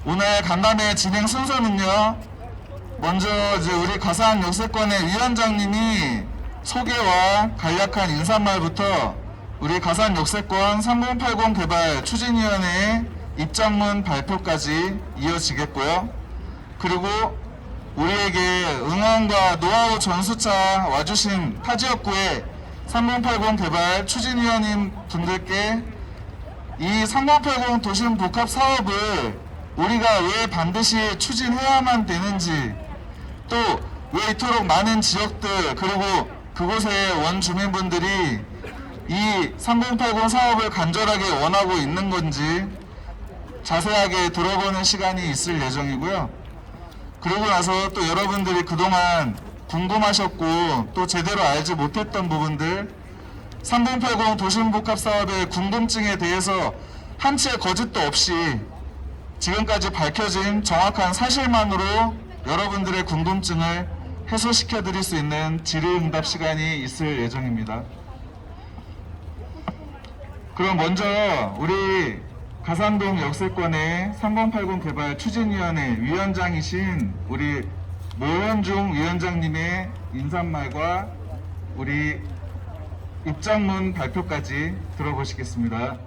오늘 간담회 진행 순서는요. 먼저 이제 우리 가산 역세권의 위원장님이 소개와 간략한 인사말부터 우리 가산 역세권 3080 개발 추진위원회 입장문 발표까지 이어지겠고요. 그리고 우리에게 응원과 노하우 전수차 와주신 타지역구의 3080 개발 추진위원님 분들께 이 3080 도심 복합 사업을 우리가 왜 반드시 추진해야만 되는지, 또 왜 이토록 많은 지역들 그리고 그곳의 원주민분들이 이 3080 사업을 간절하게 원하고 있는 건지 자세하게 들어보는 시간이 있을 예정이고요. 그러고 나서 또 여러분들이 그동안 궁금하셨고 또 제대로 알지 못했던 부분들, 3080 도심복합 사업의 궁금증에 대해서 한 채 거짓도 없이 지금까지 밝혀진 정확한 사실만으로 여러분들의 궁금증을 해소시켜 드릴 수 있는 질의응답 시간이 있을 예정입니다. 그럼 먼저 우리 가산동 역세권의 3080 개발 추진위원회 위원장이신 우리 모현중 위원장님의 인사말과 우리 입장문 발표까지 들어보시겠습니다.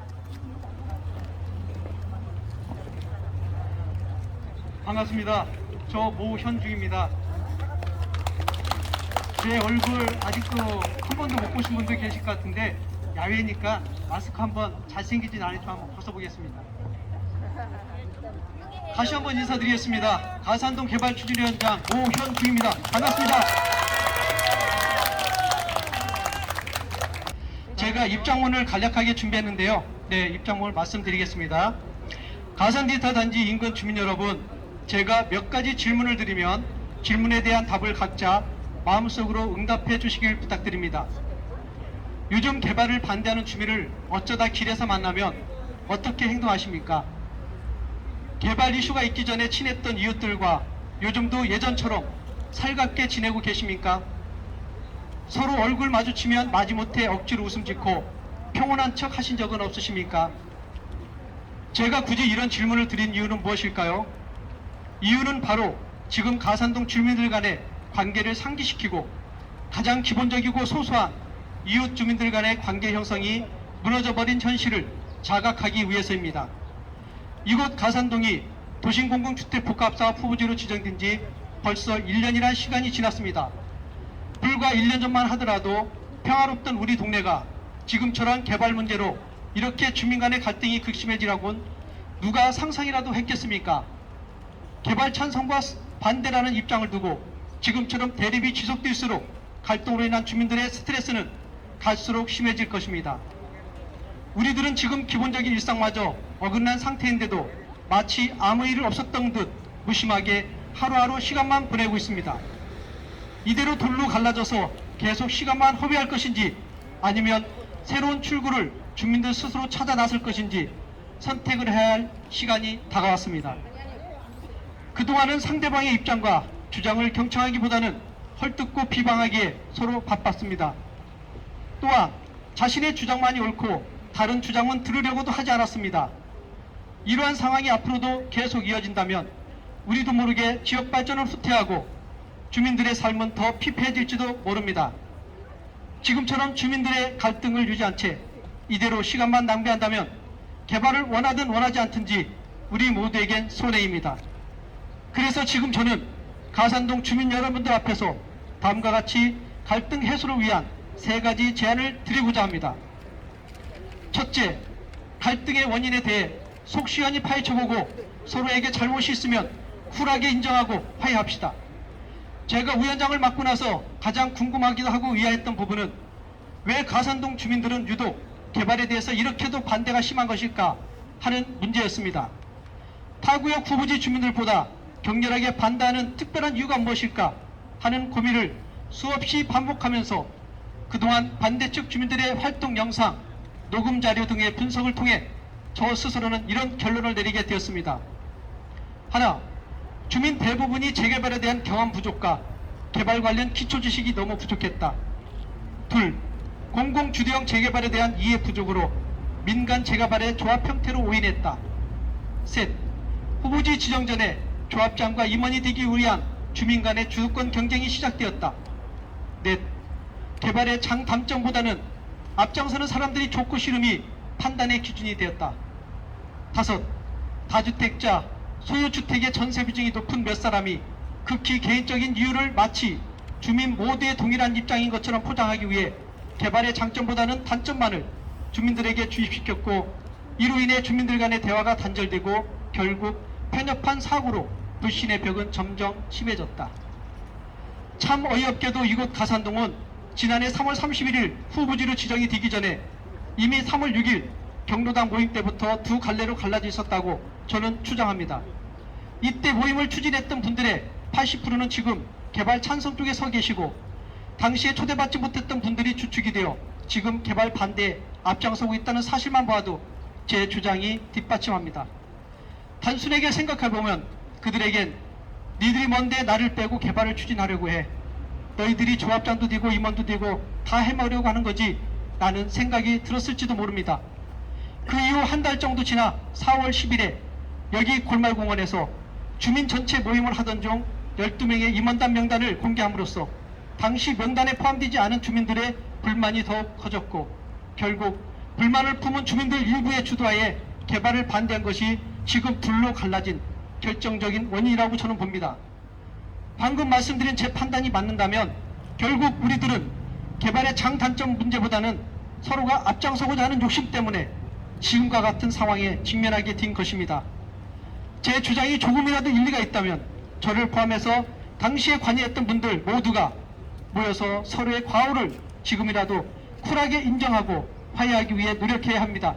반갑습니다. 저 모현중입니다. 제 얼굴 아직도 한 번도 못 보신 분들 계실 것 같은데 야외니까 마스크 한번 잘생기진 않았지만 한번 벗어보겠습니다. 다시 한번 인사드리겠습니다. 가산동 개발추진위원장 모현중입니다. 반갑습니다. 제가 입장문을 간략하게 준비했는데요. 네, 입장문을 말씀드리겠습니다. 가산디지털 단지 인근 주민 여러분, 제가 몇 가지 질문을 드리면 질문에 대한 답을 각자 마음속으로 응답해 주시길 부탁드립니다. 요즘 개발을 반대하는 주민을 어쩌다 길에서 만나면 어떻게 행동하십니까? 개발 이슈가 있기 전에 친했던 이웃들과 요즘도 예전처럼 살갑게 지내고 계십니까? 서로 얼굴 마주치면 마지못해 억지로 웃음 짓고 평온한 척 하신 적은 없으십니까? 제가 굳이 이런 질문을 드린 이유는 무엇일까요? 이유는 바로 지금 가산동 주민들 간의 관계를 상기시키고 가장 기본적이고 소소한 이웃 주민들 간의 관계 형성이 무너져버린 현실을 자각하기 위해서입니다. 이곳 가산동이 도심공공주택 복합사업 후보지로 지정된 지 벌써 1년이란 시간이 지났습니다. 불과 1년 전만 하더라도 평화롭던 우리 동네가 지금처럼 개발 문제로 이렇게 주민 간의 갈등이 극심해지라곤 누가 상상이라도 했겠습니까? 개발 찬성과 반대라는 입장을 두고 지금처럼 대립이 지속될수록 갈등으로 인한 주민들의 스트레스는 갈수록 심해질 것입니다. 우리들은 지금 기본적인 일상마저 어긋난 상태인데도 마치 아무 일 없었던 듯 무심하게 하루하루 시간만 보내고 있습니다. 이대로 돌로 갈라져서 계속 시간만 허비할 것인지 아니면 새로운 출구를 주민들 스스로 찾아 나설 것인지 선택을 해야 할 시간이 다가왔습니다. 그동안은 상대방의 입장과 주장을 경청하기보다는 헐뜯고 비방하기에 서로 바빴습니다. 또한 자신의 주장만이 옳고 다른 주장은 들으려고도 하지 않았습니다. 이러한 상황이 앞으로도 계속 이어진다면 우리도 모르게 지역 발전을 후퇴하고 주민들의 삶은 더 피폐해질지도 모릅니다. 지금처럼 주민들의 갈등을 유지한 채 이대로 시간만 낭비한다면 개발을 원하든 원하지 않든지 우리 모두에겐 손해입니다. 그래서 지금 저는 가산동 주민 여러분들 앞에서 다음과 같이 갈등 해소를 위한 3가지 제안을 드리고자 합니다. 첫째, 갈등의 원인에 대해 속 시원히 파헤쳐보고 서로에게 잘못이 있으면 쿨하게 인정하고 화해합시다. 제가 위원장을 맡고 나서 가장 궁금하기도 하고 의아했던 부분은 왜 가산동 주민들은 유독 개발에 대해서 이렇게도 반대가 심한 것일까 하는 문제였습니다. 타구역 후보지 주민들보다 격렬하게 반대하는 특별한 이유가 무엇일까 하는 고민을 수없이 반복하면서 그동안 반대측 주민들의 활동 영상, 녹음 자료 등의 분석을 통해 저 스스로는 이런 결론을 내리게 되었습니다. 하나, 주민 대부분이 재개발에 대한 경험 부족과 개발 관련 기초 지식이 너무 부족했다. 둘, 공공주도형 재개발에 대한 이해 부족으로 민간 재개발의 조합 형태로 오인했다. 셋, 후보지 지정 전에 조합장과 임원이 되기 위한 주민 간의 주도권 경쟁이 시작되었다. 넷, 개발의 장단점보다는 앞장서는 사람들이 좋고 싫음이 판단의 기준이 되었다. 다섯, 다주택자, 소유주택의 전세 비중이 높은 몇 사람이 극히 개인적인 이유를 마치 주민 모두의 동일한 입장인 것처럼 포장하기 위해 개발의 장점보다는 단점만을 주민들에게 주입시켰고, 이로 인해 주민들 간의 대화가 단절되고 결국 편협한 사고로 불신의 벽은 점점 심해졌다. 참 어이없게도 이곳 가산동은 지난해 3월 31일 후보지로 지정이 되기 전에 이미 3월 6일 경로당 모임 때부터 두 갈래로 갈라져 있었다고 저는 추정합니다. 이때 모임을 추진했던 분들의 80%는 지금 개발 찬성 쪽에 서 계시고, 당시에 초대받지 못했던 분들이 주축이 되어 지금 개발 반대에 앞장서고 있다는 사실만 봐도 제 주장이 뒷받침합니다. 단순하게 생각해보면 그들에겐 니들이 뭔데 나를 빼고 개발을 추진하려고 해, 너희들이 조합장도 되고 임원도 되고 다 해먹으려고 하는 거지 라는 생각이 들었을지도 모릅니다. 그 이후 한 달 정도 지나 4월 10일에 여기 골말공원에서 주민 전체 모임을 하던 중 12명의 임원단 명단을 공개함으로써 당시 명단에 포함되지 않은 주민들의 불만이 더욱 커졌고, 결국 불만을 품은 주민들 일부의 주도하에 개발을 반대한 것이 지금 둘로 갈라진 결정적인 원인이라고 저는 봅니다. 방금 말씀드린 제 판단이 맞는다면 결국 우리들은 개발의 장단점 문제보다는 서로가 앞장서고자 하는 욕심 때문에 지금과 같은 상황에 직면하게 된 것입니다. 제 주장이 조금이라도 일리가 있다면 저를 포함해서 당시에 관여했던 분들 모두가 모여서 서로의 과오를 지금이라도 쿨하게 인정하고 화해하기 위해 노력해야 합니다.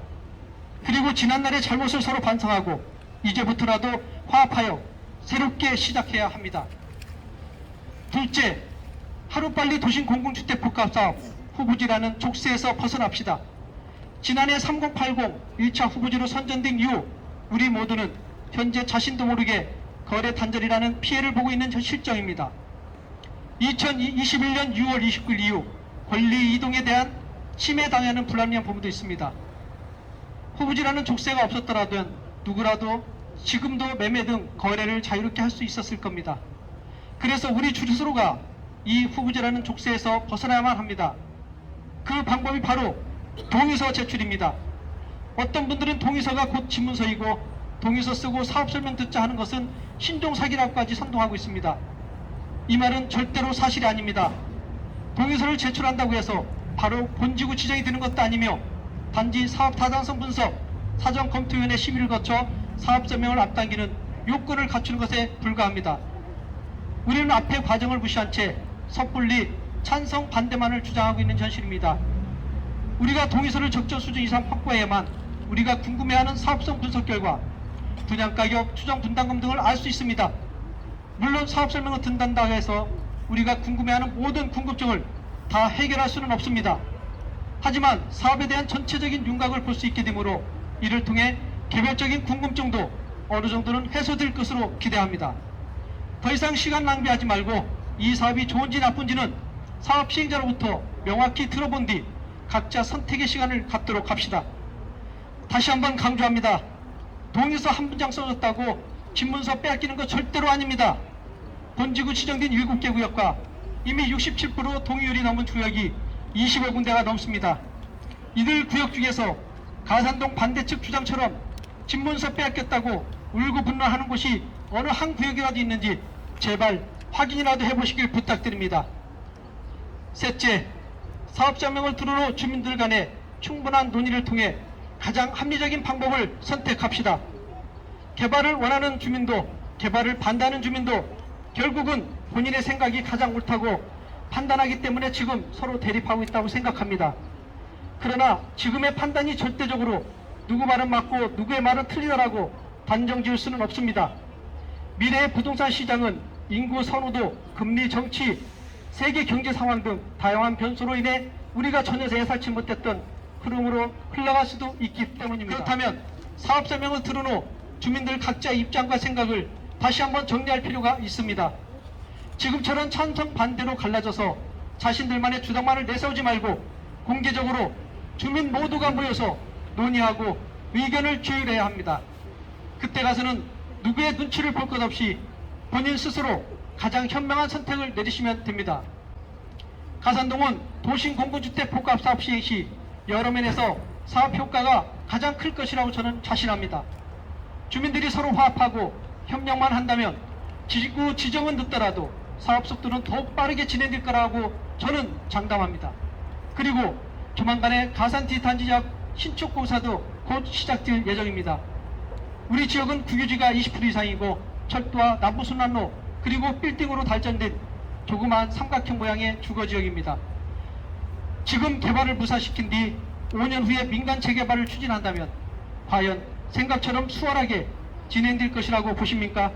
그리고 지난날의 잘못을 서로 반성하고 이제부터라도 화합하여 새롭게 시작해야 합니다. 둘째, 하루빨리 도심 공공주택 복합사업 후보지라는 족쇄에서 벗어납시다. 지난해 3080 1차 후보지로 선정된 이후 우리 모두는 현재 자신도 모르게 거래 단절이라는 피해를 보고 있는 실정입니다. 2021년 6월 29일 이후 권리 이동에 대한 침해당하는 불합리한 부분도 있습니다. 후보지라는 족쇄가 없었더라도 누구라도 지금도 매매 등 거래를 자유롭게 할 수 있었을 겁니다. 그래서 우리 스스로가 이 후보지라는 족쇄에서 벗어나야만 합니다. 그 방법이 바로 동의서 제출입니다. 어떤 분들은 동의서가 곧 집문서이고 동의서 쓰고 사업설명 듣자 하는 것은 신종사기라고까지 선동하고 있습니다. 이 말은 절대로 사실이 아닙니다. 동의서를 제출한다고 해서 바로 본지구 지정이 되는 것도 아니며 단지 사업 타당성 분석, 사전검토위원회 심의를 거쳐 사업설명을 앞당기는 요건을 갖추는 것에 불과합니다. 우리는 앞에 과정을 무시한 채 섣불리 찬성 반대만을 주장하고 있는 현실입니다. 우리가 동의서를 적정 수준 이상 확보해야만 우리가 궁금해하는 사업성 분석 결과, 분양가격, 추정 분담금 등을 알 수 있습니다. 물론 사업설명을 듣는다 해서 우리가 궁금해하는 모든 궁금증을 다 해결할 수는 없습니다. 하지만 사업에 대한 전체적인 윤곽을 볼 수 있게 되므로 이를 통해 개별적인 궁금증도 어느 정도는 해소될 것으로 기대합니다. 더 이상 시간 낭비하지 말고 이 사업이 좋은지 나쁜지는 사업 시행자로부터 명확히 들어본 뒤 각자 선택의 시간을 갖도록 합시다. 다시 한번 강조합니다. 동의서 한 문장 써줬다고 집문서 빼앗기는 거 절대로 아닙니다. 본지구 지정된 7개 구역과 이미 67% 동의율이 넘은 구역이 20여 군데가 넘습니다. 이들 구역 중에서 가산동 반대측 주장처럼 집문서 빼앗겼다고 울고 분노하는 곳이 어느 한 구역이라도 있는지 제발 확인이라도 해보시길 부탁드립니다. 셋째, 사업자명을 두루로 주민들 간에 충분한 논의를 통해 가장 합리적인 방법을 선택합시다. 개발을 원하는 주민도 개발을 반대하는 주민도 결국은 본인의 생각이 가장 옳다고 판단하기 때문에 지금 서로 대립하고 있다고 생각합니다. 그러나 지금의 판단이 절대적으로 누구 말은 맞고 누구의 말은 틀리다라고 단정 지을 수는 없습니다. 미래의 부동산 시장은 인구 선호도, 금리 정치, 세계 경제 상황 등 다양한 변수로 인해 우리가 전혀 예상치 못했던 흐름으로 흘러갈 수도 있기 때문입니다. 그렇다면 사업설명을 들은 후 주민들 각자의 입장과 생각을 다시 한번 정리할 필요가 있습니다. 지금처럼 찬성 반대로 갈라져서 자신들만의 주장만을 내세우지 말고 공개적으로 주민 모두가 모여서 논의하고 의견을 조율해야 합니다. 그때 가서는 누구의 눈치를 볼 것 없이 본인 스스로 가장 현명한 선택을 내리시면 됩니다. 가산동은 도심 공공주택 복합 사업 시행 시 여러 면에서 사업 효과가 가장 클 것이라고 저는 자신합니다. 주민들이 서로 화합하고 협력만 한다면 지구 지정은 늦더라도 사업 속도는 더욱 빠르게 진행될 거라고 저는 장담합니다. 그리고 조만간에 가산티 단지역 신축 공사도 곧 시작될 예정입니다. 우리 지역은 국유지가 20% 이상이고 철도와 남부순환로 그리고 빌딩으로 발전된 조그마한 삼각형 모양의 주거지역입니다. 지금 개발을 무사시킨 뒤 5년 후에 민간 재개발을 추진한다면 과연 생각처럼 수월하게 진행될 것이라고 보십니까?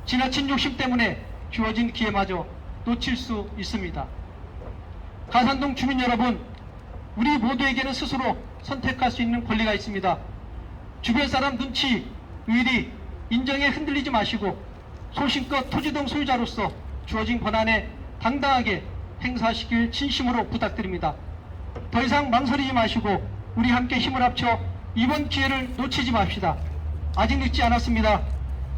지나친 욕심 때문에 주어진 기회마저 놓칠 수 있습니다. 가산동 주민 여러분, 우리 모두에게는 스스로 선택할 수 있는 권리가 있습니다. 주변 사람 눈치, 의리, 인정에 흔들리지 마시고 소신껏 토지동 소유자로서 주어진 권한에 당당하게 행사하시길 진심으로 부탁드립니다. 더 이상 망설이지 마시고 우리 함께 힘을 합쳐 이번 기회를 놓치지 맙시다. 아직 늦지 않았습니다.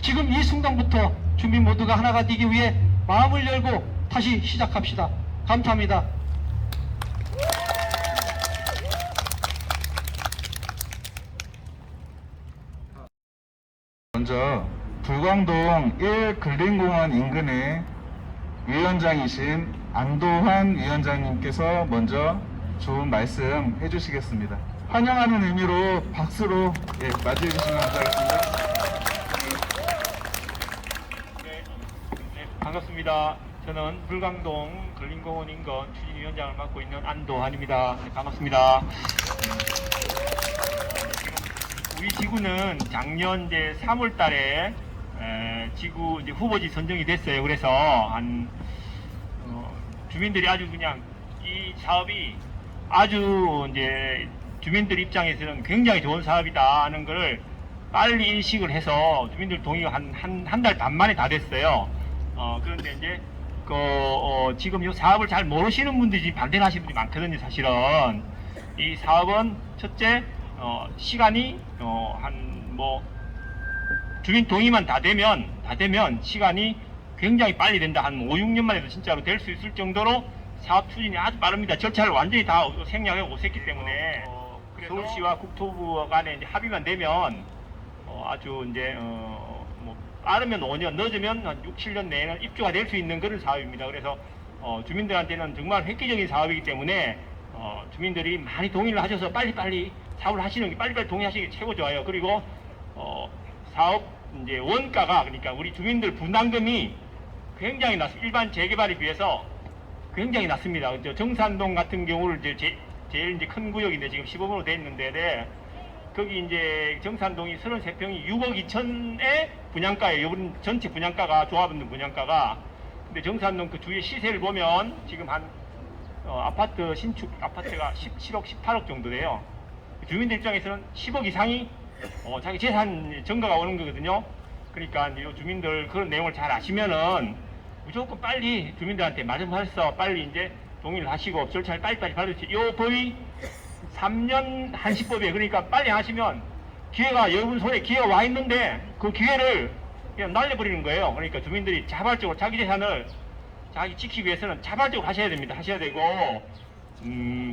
지금 이 순간부터 주민 모두가 하나가 되기 위해 마음을 열고 다시 시작합시다. 감사합니다. 먼저 불광동 1 근린공원 인근의 위원장이신 안도환 위원장님께서 먼저 좋은 말씀 해주시겠습니다. 환영하는 의미로 박수로 맞이해 주시면 감사하겠습니다. 네, 반갑습니다. 저는 불광동 근린공원 인근 추진위원장을 맡고 있는 안도환입니다. 네, 반갑습니다. 우리 지구는 작년 이제 3월 달에 지구 이제 후보지 선정이 됐어요. 그래서 주민들이 아주 그냥 이 사업이 아주 이제 주민들 입장에서는 굉장히 좋은 사업이다 하는 걸 빨리 인식을 해서 주민들 동의가 한 달 반 만에 다 됐어요. 그런데 이제 지금 이 사업을 잘 모르시는 분들이 반대를 하시는 분들이 많거든요. 사실은 이 사업은 첫째 시간이 주민 동의만 다 되면 시간이 굉장히 빨리 된다. 한 5, 6년 만에도 진짜로 될 수 있을 정도로 사업 추진이 아주 빠릅니다. 절차를 완전히 다 생략하고 없앴기 때문에 서울시와 국토부 간에 이제 합의만 되면 아주 이제 빠르면 5년, 늦으면 한 6, 7년 내에는 입주가 될 수 있는 그런 사업입니다. 그래서 주민들한테는 정말 획기적인 사업이기 때문에 주민들이 많이 동의를 하셔서 빨리빨리 사업을 하시는 게 빨리빨리 동의하시는 게 최고 좋아요. 그리고 사업 이제 원가가 그러니까 우리 주민들 분담금이 굉장히 낮습니다. 일반 재개발에 비해서 굉장히 낮습니다. 정산동 같은 경우를 제일 이제 큰 구역인데 지금 15번으로 돼 있는데 거기 이제 정산동이 33평이 6억 2천의 분양가예요. 이번 전체 분양가가 조합원들 분양가가. 근데 정산동 그 주위의 시세를 보면 지금 한 아파트 신축 아파트가 17억 18억 정도 돼요. 주민들 입장에서는 10억 이상이 자기 재산 증가가 오는 거거든요. 그러니까 이 주민들 그런 내용을 잘 아시면은 무조건 빨리 주민들한테 말씀하셔서 빨리 이제 동의를 하시고 절차를 빨리빨리 밟으시죠. 이 법이 3년 한시법이에요. 그러니까 빨리 하시면 기회가 여러분 손에 기회가 와 있는데 그 기회를 그냥 날려버리는 거예요. 그러니까 주민들이 자발적으로 자기 재산을 자기 지키기 위해서는 자발적으로 하셔야 됩니다. 하셔야 되고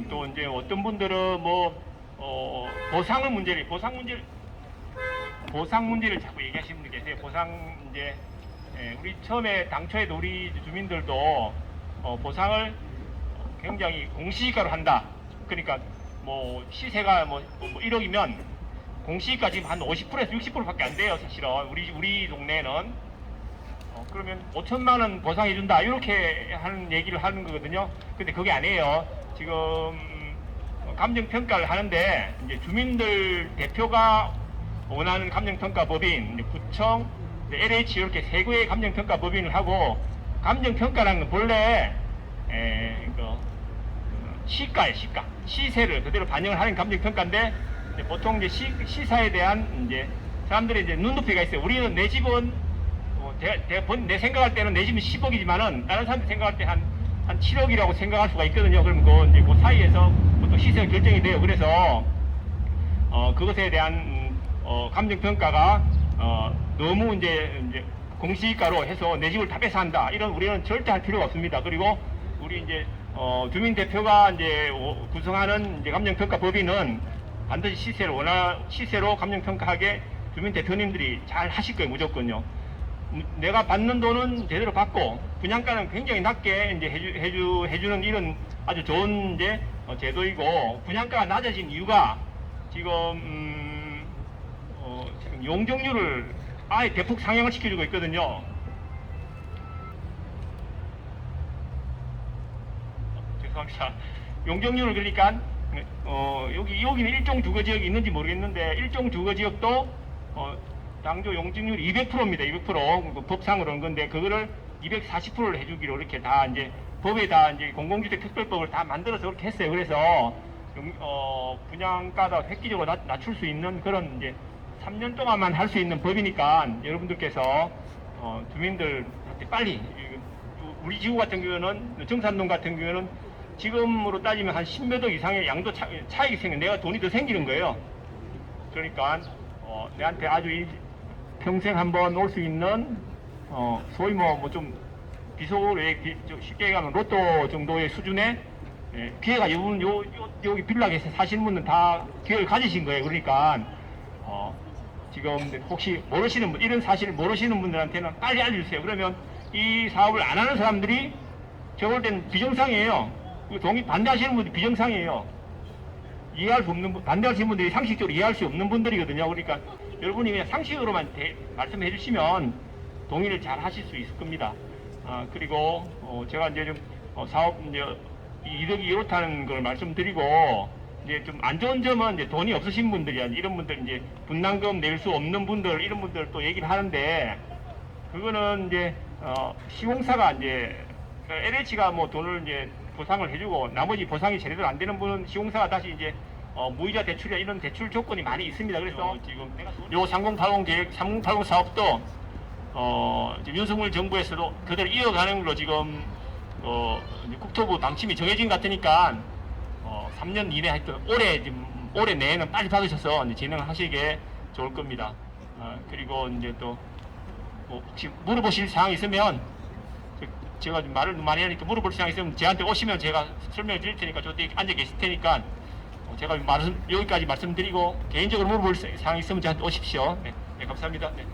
또 이제 어떤 분들은 보상 문제를 자꾸 얘기하시는 분들 계세요. 보상 이제 우리 처음에 당초에도 우리 주민들도 보상을 굉장히 공시지가로 한다. 그러니까 시세가 1억이면 공시지가 지금 한 50%에서 60%밖에 안 돼요. 사실은 우리 동네에는 그러면 5천만 원 보상해 준다 이렇게 하는 얘기를 하는 거거든요. 근데 그게 아니에요. 지금 감정평가를 하는데 이제 주민들 대표가 원하는 감정평가법인 구청, LH 이렇게 세 개의 감정평가법인을 하고 감정평가라는 건 본래 시가예요. 시세를 그대로 반영을 하는 감정평가인데 보통 이제 시사에 대한 이제 사람들의 이제 눈높이가 있어요. 우리는 내 집은 내 생각할 때는 내 집은 10억이지만은 다른 사람들 생각할 때 한 7억이라고 생각할 수가 있거든요. 그럼 그 사이에서 보통 시세가 결정이 돼요. 그래서 그것에 대한 감정평가가 너무 이제 공시가로 해서 내 집을 다 뺏어 한다. 이런 우리는 절대 할 필요가 없습니다. 그리고 우리 이제 주민 대표가 이제 구성하는 이제 감정평가법인은 반드시 시세로 감정평가하게 주민 대표님들이 잘 하실 거예요, 무조건요. 내가 받는 돈은 제대로 받고 분양가는 굉장히 낮게 이제 해주는 이런 아주 좋은 이제 제도이고, 분양가가 낮아진 이유가 지금 용적률을 아예 대폭 상향을 시켜주고 있거든요. 죄송합니다. 용적률을 그러니까 여기는 일종 주거 지역이 있는지 모르겠는데 일종 주거 지역도 당초 용적률이 200%입니다. 200% 법상으로는. 건데 그거를 240%를 해주기로 이렇게 다 이제 법에 다 이제 공공주택 특별법을 다 만들어서 그렇게 했어요. 그래서 분양가도 획기적으로 낮출 수 있는 그런 이제 3년 동안만 할 수 있는 법이니까 여러분들께서 주민들한테 빨리, 우리 지구 같은 경우는 정산동 같은 경우는 지금으로 따지면 한 10몇 억 이상의 양도 차익이 생겨 내가 돈이 더 생기는 거예요. 그러니까 내한테 아주 평생 한번 올 수 있는 소위 뭐 좀 쉽게 얘기하면 로또 정도의 수준의 기회가 여기 빌라에 사시는 분은 다 기회를 가지신 거예요. 그러니까 지금 혹시 모르시는 분, 이런 사실을 모르시는 분들한테는 빨리 알려주세요. 그러면 이 사업을 안 하는 사람들이 제가 볼 때는 비정상이에요. 반대하시는 분들이 비정상이에요. 이해할 수 없는 반대하시는 분들이 상식적으로 이해할 수 없는 분들이거든요. 그러니까 여러분이 그냥 상식으로만 말씀해 주시면 동의를 잘 하실 수 있을 겁니다. 그리고 제가 이제 좀 사업 이제 이득이 이렇다는 걸 말씀드리고, 이제 좀 안 좋은 점은 이제 돈이 없으신 분들이야, 이런 분들 이제 분담금 낼 수 없는 분들, 이런 분들 또 얘기를 하는데, 그거는 이제 시공사가 이제 LH가 뭐 돈을 이제 보상을 해주고 나머지 보상이 제대로 안 되는 분은 시공사가 다시 이제 무이자 대출이나 이런 대출 조건이 많이 있습니다. 그래서 지금 요 3080 계획, 3080 사업도 지금 윤석열 정부에서도 그대로 이어가는 걸로 지금 이제 국토부 방침이 정해진 것 같으니까 3년 이내 하여튼 올해 내에는 빨리 받으셔서 이제 진행하시게 좋을 겁니다. 그리고 이제 또 혹시 물어보실 사항이 있으면 제가 말을 많이 하니까 물어볼 사항이 있으면 저한테 오시면 제가 설명을 드릴 테니까 저도 앉아 계실 테니까 제가 여기까지 말씀드리고, 개인적으로 물어볼 사항이 있으면 저한테 오십시오. 네, 감사합니다. 네.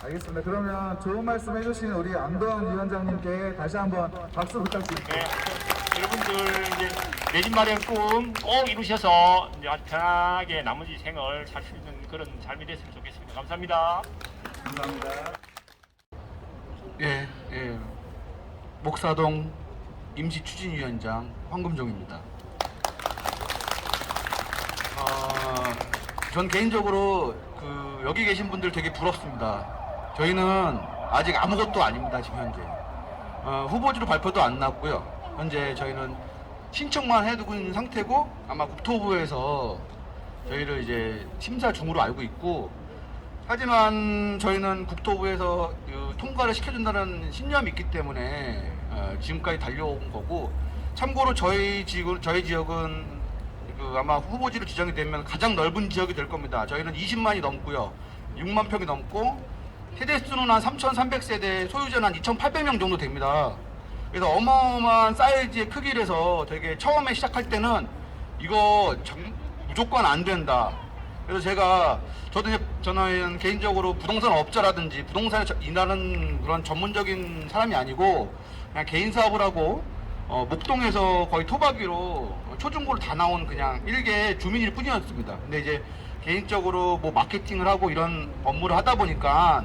알겠습니다. 그러면 좋은 말씀 해주신 우리 안도환 위원장님께 다시 한번 박수 부탁드립니다. 네, 여러분들 이제 내 집 마련 꿈 꼭 이루셔서 이제 아주 편하게 나머지 생을 살 수 있는 그런 삶이 됐으면 좋겠습니다. 감사합니다. 감사합니다. 예. 목사동 임시추진위원장 황금종입니다. 전 개인적으로 여기 계신 분들 되게 부럽습니다. 저희는 아직 아무것도 아닙니다. 지금 현재 후보지로 발표도 안 났고요. 현재 저희는 신청만 해두고 있는 상태고, 아마 국토부에서 저희를 이제 심사 중으로 알고 있고, 하지만 저희는 국토부에서 통과를 시켜준다는 신념이 있기 때문에 지금까지 달려온 거고, 참고로 저희 지역은 아마 후보지로 지정이 되면 가장 넓은 지역이 될 겁니다. 저희는 20만이 넘고요, 6만 평이 넘고, 세대수는 한 3,300세대, 소유자는 한 2,800명 정도 됩니다. 그래서 어마어마한 사이즈의 크기라서 되게 처음에 시작할 때는 이거 무조건 안 된다. 그래서 저는 개인적으로 부동산 업자라든지 부동산에 일하는 그런 전문적인 사람이 아니고 그냥 개인 사업을 하고 목동에서 거의 토박이로 초중고를 다 나온 그냥 일개 주민일 뿐이었습니다. 근데 이제 개인적으로 뭐 마케팅을 하고 이런 업무를 하다 보니까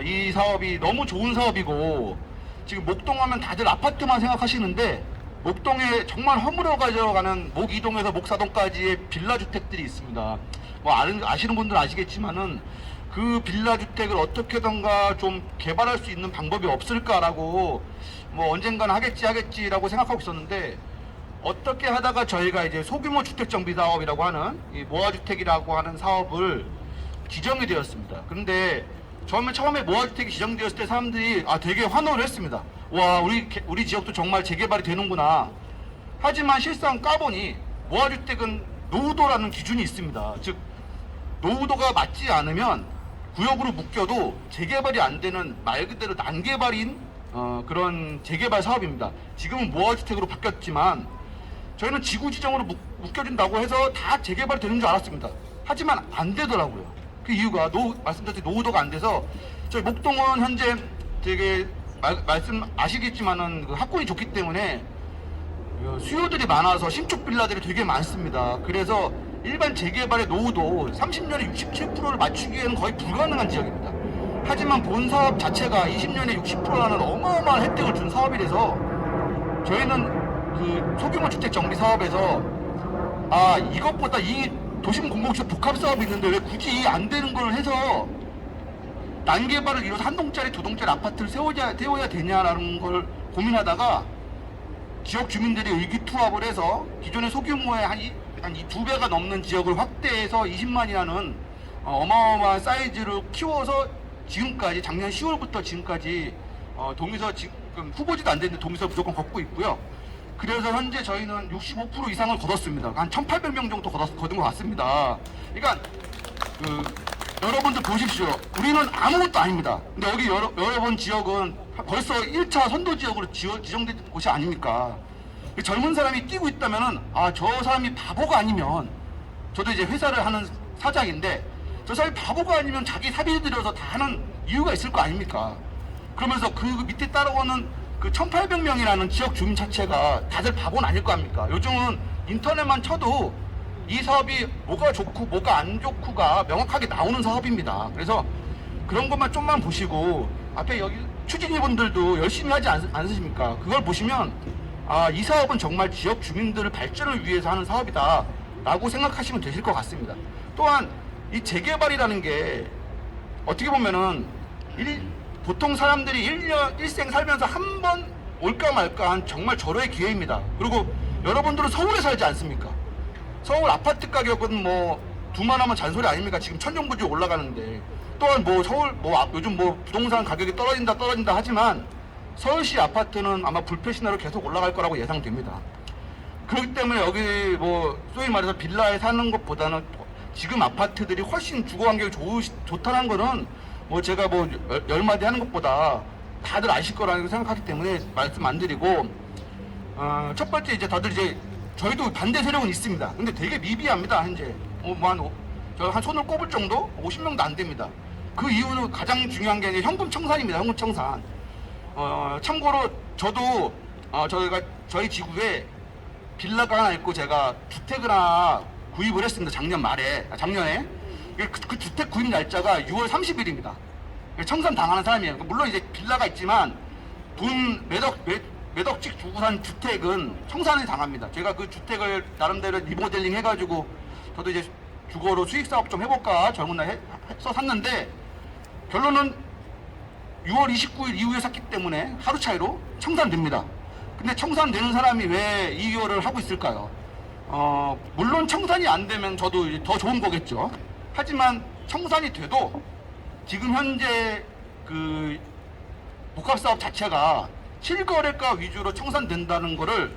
이 사업이 너무 좋은 사업이고, 지금 목동 하면 다들 아파트만 생각하시는데 목동에 정말 허물어 가져가는 목이동에서 목사동까지의 빌라 주택들이 있습니다. 뭐 아시는 분들은 아시겠지만은 그 빌라 주택을 어떻게든가 좀 개발할 수 있는 방법이 없을까라고 뭐 언젠가는 하겠지라고 생각하고 있었는데, 어떻게 하다가 저희가 이제 소규모 주택 정비 사업이라고 하는 이 모아주택이라고 하는 사업을 지정이 되었습니다. 그런데 처음에 모아주택이 지정되었을 때 사람들이 되게 환호를 했습니다. 와, 우리 지역도 정말 재개발이 되는구나. 하지만 실상 까보니 모아주택은 노후도라는 기준이 있습니다. 즉 노후도가 맞지 않으면 구역으로 묶여도 재개발이 안 되는 말 그대로 난개발인 그런 재개발 사업입니다. 지금은 무허주택으로 바뀌었지만 저희는 지구 지정으로 묶여진다고 해서 다 재개발이 되는 줄 알았습니다. 하지만 안 되더라고요. 그 이유가 말씀드렸듯이 노후도가 안 돼서 저희 목동은 현재 되게 말씀 아시겠지만은 그 학군이 좋기 때문에 수요들이 많아서 신축 빌라들이 되게 많습니다. 그래서 일반 재개발의 노후도 30년에 67%를 맞추기에는 거의 불가능한 지역입니다. 하지만 본 사업 자체가 20년에 60%라는 어마어마한 혜택을 준 사업이라서 저희는 그 소규모 주택 정비 사업에서 이것보다 이 도심 공공주택 복합 사업이 있는데 왜 굳이 안 되는 걸 해서 난개발을 이뤄서 한 동짜리 두 동짜리 아파트를 세워야 되냐라는 걸 고민하다가 지역 주민들이 의기투합을 해서 기존의 소규모의 한 2배가 넘는 지역을 확대해서 20만이라는 어마어마한 사이즈로 키워서 지금까지 작년 10월부터 지금까지 동의서 지금 후보지도 안 됐는데 동의서 무조건 걷고 있고요. 그래서 현재 저희는 65% 이상을 거뒀습니다. 한 1,800명 정도 거둔 것 같습니다. 그러니까 여러분들 보십시오. 우리는 아무것도 아닙니다. 근데 여기 여러분 지역은 벌써 1차 선도 지역으로 지정된 곳이 아닙니까? 젊은 사람이 뛰고 있다면은 저 사람이 바보가 아니면 저도 이제 회사를 하는 사장인데 저 사람이 바보가 아니면 자기 사비 들여서 다 하는 이유가 있을 거 아닙니까? 그러면서 그 밑에 따라오는 그 1,800명이라는 지역 주민 자체가 다들 바보는 아닐 거 아닙니까? 요즘은 인터넷만 쳐도 이 사업이 뭐가 좋고 뭐가 안 좋고가 명확하게 나오는 사업입니다. 그래서 그런 것만 좀만 보시고 앞에 여기 추진위분들도 열심히 하지 않으십니까? 그걸 보시면 이 사업은 정말 지역 주민들의 발전을 위해서 하는 사업이다 라고 생각하시면 되실 것 같습니다. 또한 이 재개발이라는 게 어떻게 보면은 보통 사람들이 일생 살면서 한 번 올까 말까 한 정말 절호의 기회입니다. 그리고 여러분들은 서울에 살지 않습니까? 서울 아파트 가격은 뭐 두만 하면 잔소리 아닙니까? 지금 천정부지 올라가는데 또한 서울 요즘 부동산 가격이 떨어진다 하지만 서울시 아파트는 아마 불패신화로 계속 올라갈 거라고 예상됩니다. 그렇기 때문에 여기 소위 말해서 빌라에 사는 것보다는 지금 아파트들이 훨씬 주거 환경이 좋다는 거는 제가 열마디 하는 것보다 다들 아실 거라고 생각하기 때문에 말씀 안 드리고 첫 번째 이제 다들 이제 저희도 반대 세력은 있습니다. 근데 되게 미비합니다. 현재 한 손을 꼽을 정도 50명도 안 됩니다. 그 이유는 가장 중요한 게 현금 청산입니다. 현금 청산. 참고로 저도 저희 지구에 빌라가 하나 있고 제가 주택을 하나 구입을 했습니다. 작년에 그 주택 구입 날짜가 6월 30일입니다. 청산 당하는 사람이에요. 물론 이제 빌라가 있지만 돈 몇 억씩 주고 산 주택은 청산이 당합니다. 제가 그 주택을 나름대로 리모델링 해가지고 저도 이제 주거로 수익 사업 좀 해볼까 젊은 날 해서 샀는데 결론은 6월 29일 이후에 샀기 때문에 하루 차이로 청산됩니다. 근데 청산되는 사람이 왜 이거를 하고 있을까요? 물론 청산이 안 되면 저도 이제 더 좋은 거겠죠. 하지만 청산이 돼도 지금 현재 그 복합사업 자체가 실거래가 위주로 청산된다는 거를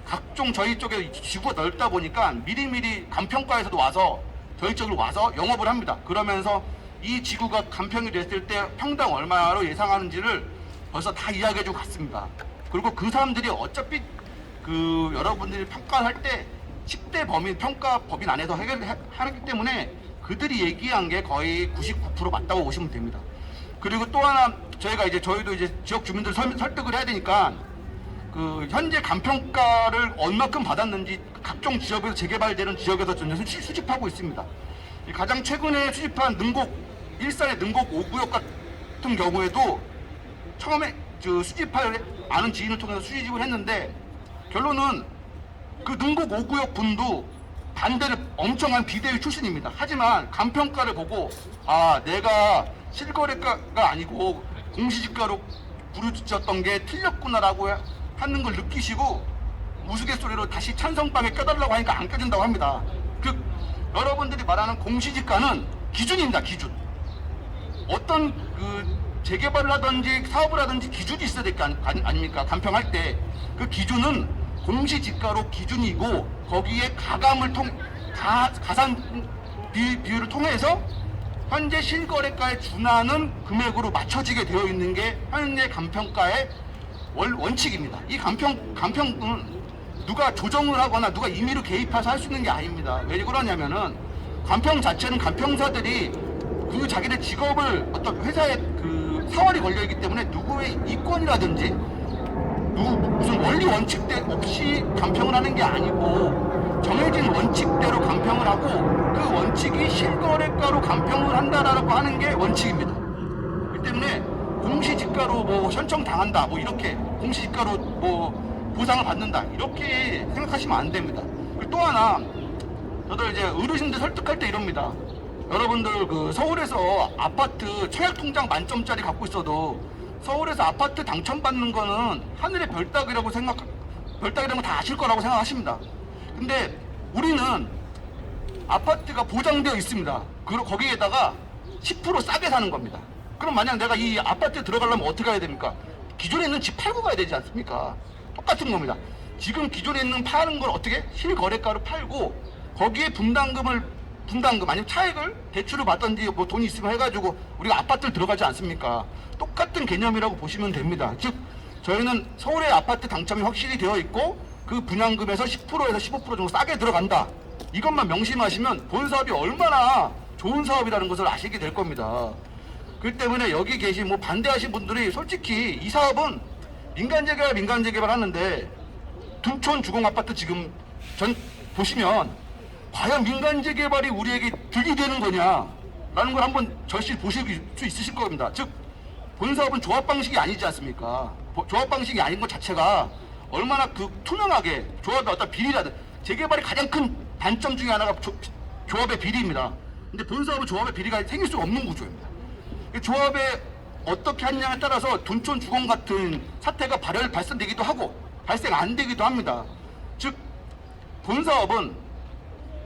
각종 저희 쪽에 지구가 넓다 보니까 미리미리 간평가에서도 와서 저희 쪽으로 와서 영업을 합니다. 그러면서 이 지구가 간평이 됐을 때 평당 얼마로 예상하는지를 벌써 다 이야기해주고 갔습니다. 그리고 그 사람들이 어차피 여러분들이 평가할 때 10대 범인 평가 법인 안에서 하기 때문에 그들이 얘기한 게 거의 99% 맞다고 보시면 됩니다. 그리고 또 하나 저희도 이제 지역 주민들 설득을 해야 되니까 현재 간평가를 얼마큼 받았는지 각종 지역에서 재개발되는 지역에서 수집하고 있습니다. 가장 최근에 수집한 일산의 능곡 5구역 같은 경우에도 처음에 수집할 아는 지인을 통해서 수집을 했는데 결론은 그 능곡 5구역 분도 반대를 엄청 한 비대위 출신입니다. 하지만 간평가를 보고 내가 실거래가가 아니고 공시지가로 부르짖었던 게 틀렸구나라고 하는 걸 느끼시고 우스갯소리로 다시 찬성방에 껴달라고 하니까 안 껴준다고 합니다. 여러분들이 말하는 공시지가는 기준입니다. 기준. 어떤 재개발을 하든지 사업을 하든지 기준이 있어야 될 거 아닙니까? 간평할 때 그 기준은 공시지가로 기준이고 거기에 가산 비율을 통해서 현재 실거래가에 준하는 금액으로 맞춰지게 되어 있는 게 현재 간평가의 원칙입니다. 이 간평은 누가 조정을 하거나 누가 임의로 개입해서 할 수 있는 게 아닙니다. 왜 그러냐면은 간평 자체는 간평사들이 그 자기네 직업을 어떤 회사에 그 사활이 걸려 있기 때문에 누구의 이권이라든지 무슨 원리 원칙대 없이 간평을 하는 게 아니고 정해진 원칙대로 간평을 하고 그 원칙이 실거래가로 간평을 한다라고 하는 게 원칙입니다. 그렇기 때문에 공시지가로 뭐 현청당한다 뭐 이렇게 공시지가로 뭐 보상을 받는다 이렇게 생각하시면 안 됩니다. 그리고 또 하나 저도 이제 어르신들 설득할 때 이럽니다. 여러분들 그 서울에서 아파트 청약통장 만점짜리 갖고 있어도 서울에서 아파트 당첨받는 거는 하늘의 별따기라고 별따기라는 거 다 아실 거라고 생각하십니다. 근데 우리는 아파트가 보장되어 있습니다. 그리고 거기에다가 10% 싸게 사는 겁니다. 그럼 만약 내가 이 아파트에 들어가려면 어떻게 해야 됩니까? 기존에 있는 집 팔고 가야 되지 않습니까? 똑같은 겁니다. 지금 기존에 있는 파는 걸 어떻게 실거래가로 팔고 거기에 분담금 아니면 차액을 대출을 받던지 뭐 돈이 있으면 해가지고 우리가 아파트를 들어가지 않습니까? 똑같은 개념이라고 보시면 됩니다. 즉 저희는 서울의 아파트 당첨이 확실히 되어 있고 그 분양금에서 10%에서 15% 정도 싸게 들어간다. 이것만 명심하시면 본 사업이 얼마나 좋은 사업이라는 것을 아시게 될 겁니다. 그렇기 때문에 여기 계신 뭐 반대하신 분들이 솔직히 이 사업은 민간 재개발 하는데 둔촌 주공아파트 지금 보시면 과연 민간 재개발이 우리에게 득이 되는 거냐라는 걸 한번 절실 보실 수 있으실 겁니다. 즉 본사업은 조합 방식이 아니지 않습니까? 조합 방식이 아닌 것 자체가 얼마나 그 투명하게 조합의 어떤 비리라든 재개발의 가장 큰 단점 중에 하나가 조합의 비리입니다. 근데 본사업은 조합의 비리가 생길 수가 없는 구조입니다. 조합에 어떻게 하느냐에 따라서 둔촌 주공 같은 사태가 발생되기도 하고 발생 안 되기도 합니다. 즉 본사업은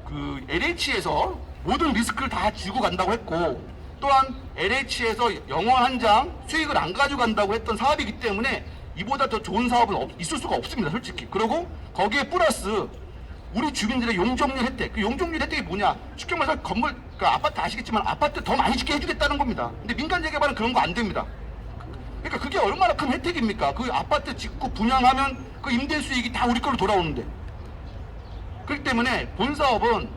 그 LH에서 모든 리스크를 다 지고 간다고 했고 또한 LH에서 영원 한 장 수익을 안 가져간다고 했던 사업이기 때문에 이보다 더 좋은 사업은 있을 수가 없습니다, 솔직히. 그리고 거기에 플러스 우리 주민들의 용적률 혜택, 그 용적률 혜택이 뭐냐? 쉽게 말해서 건물, 그 아파트 아시겠지만 아파트 더 많이 짓게 해주겠다는 겁니다. 근데 민간 재개발은 그런 거 안 됩니다. 그러니까 그게 얼마나 큰 혜택입니까? 그 아파트 짓고 분양하면 그 임대 수익이 다 우리 걸로 돌아오는데. 그렇기 때문에 본사업은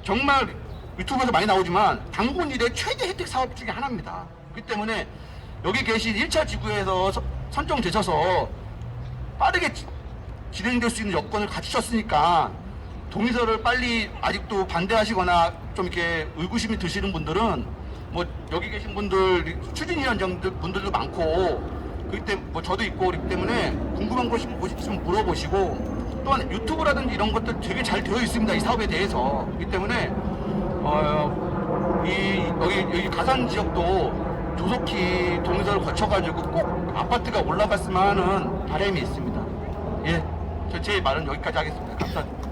정말 유튜브에서 많이 나오지만 당군일의 최대 혜택 사업 중에 하나입니다. 그렇기 때문에 여기 계신 1차 지구에서 선정되셔서 빠르게 진행될 수 있는 여건을 갖추셨으니까 동의서를 빨리 아직도 반대하시거나 좀 이렇게 의구심이 드시는 분들은 뭐 여기 계신 분들 추진위원장들 분들도 많고 그렇기 때문에 뭐 저도 있고 그렇기 때문에 궁금한 거 있으면 물어보시고 또한 유튜브라든지 이런 것들 되게 잘 되어 있습니다. 이 사업에 대해서. 그렇기 때문에 여기 가산 지역도 조속히 동의서를 거쳐가지고 꼭 아파트가 올라갔으면 하는 바람이 있습니다. 예, 제 말은 여기까지 하겠습니다. 감사합니다.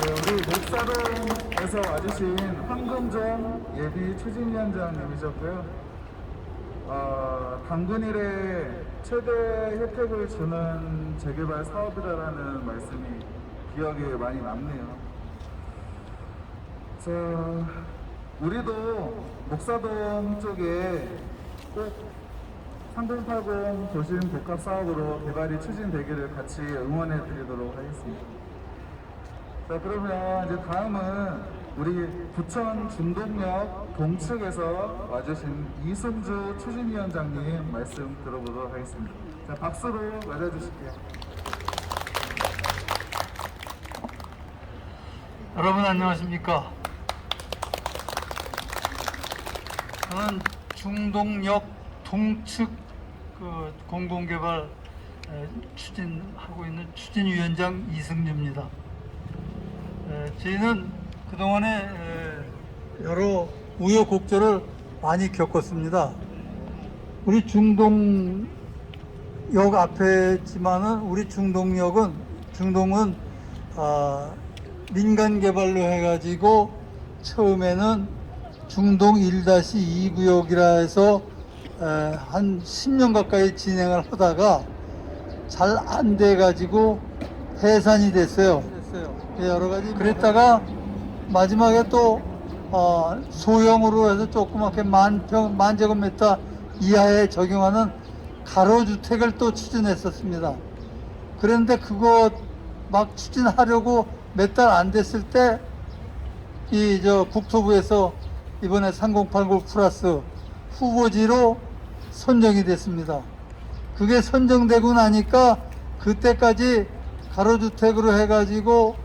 우리 목사동에서 와주신 황금종 예비 추진위원장님이셨고요. 당근일에 최대 혜택을 주는 재개발 사업이다라는 말씀이 기억에 많이 남네요. 자, 우리도 목사동 쪽에 꼭 3080 도심 복합 사업으로 개발이 추진되기를 같이 응원해 드리도록 하겠습니다. 자, 그러면 이제 다음은 우리 부천 중동역 동측에서 와주신 이승주 추진위원장님 말씀 들어보도록 하겠습니다. 자, 박수로 맞아주실게요. 여러분 안녕하십니까? 저는 중동역 동측 공공개발 추진하고 있는 추진위원장 이승주입니다. 저희는 그동안에 여러 우여곡절을 많이 겪었습니다. 우리 중동역 앞에지만은 우리 중동은 민간 개발로 해가지고 처음에는 중동 1-2 구역이라 해서 한 10년 가까이 진행을 하다가 잘 안 돼가지고 해산이 됐어요. 여러 가지 그랬다가 마지막에 또 소형으로 해서 조그맣게 만 제곱미터 이하에 적용하는 가로주택을 또 추진했었습니다. 그런데 그거 막 추진하려고 몇 달 안 됐을 때 국토부에서 이번에 3089 플러스 후보지로 선정이 됐습니다. 그게 선정되고 나니까 그때까지 가로주택으로 해가지고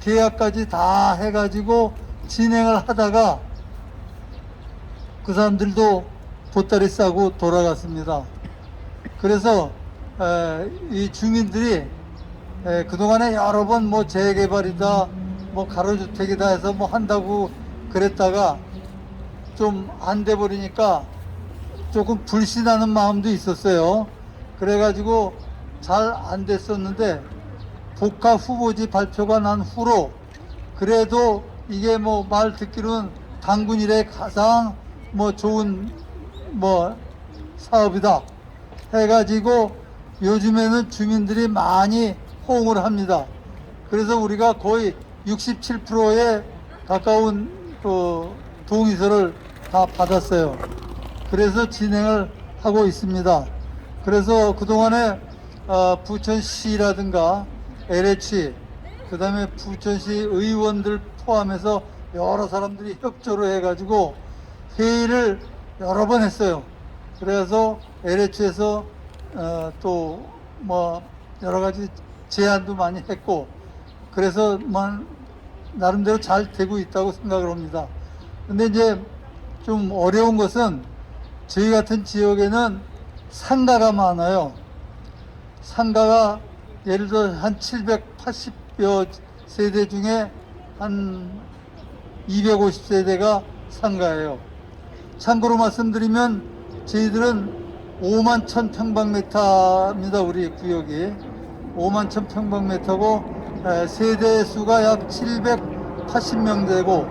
계약까지 다 해가지고 진행을 하다가 그 사람들도 보따리 싸고 돌아갔습니다. 그래서 이 주민들이 그동안에 여러 번 뭐 재개발이다 뭐 가로주택이다 해서 뭐 한다고 그랬다가 좀 안 돼 버리니까 조금 불신하는 마음도 있었어요. 그래가지고 잘 안 됐었는데 복합 후보지 발표가 난 후로 그래도 이게 뭐 말 듣기로는 당군 이래 가장 뭐 좋은 뭐 사업이다 해가지고 요즘에는 주민들이 많이 호응을 합니다. 그래서 우리가 거의 67%에 가까운 그 동의서를 다 받았어요. 그래서 진행을 하고 있습니다. 그래서 그동안에 부천시라든가 LH 그 다음에 부천시 의원들 포함해서 여러 사람들이 협조를 해가지고 회의를 여러 번 했어요. 그래서 LH에서 또 뭐 여러 가지 제안도 많이 했고 그래서 나름대로 잘 되고 있다고 생각을 합니다. 근데 이제 좀 어려운 것은 저희 같은 지역에는 상가가 많아요. 상가가 예를 들어 한 780여 세대 중에 한 250세대가 상가예요. 참고로 말씀드리면 저희들은 5만 1,000평방미터입니다. 우리 구역이 5만 1,000평방미터고 세대 수가 약 780명 되고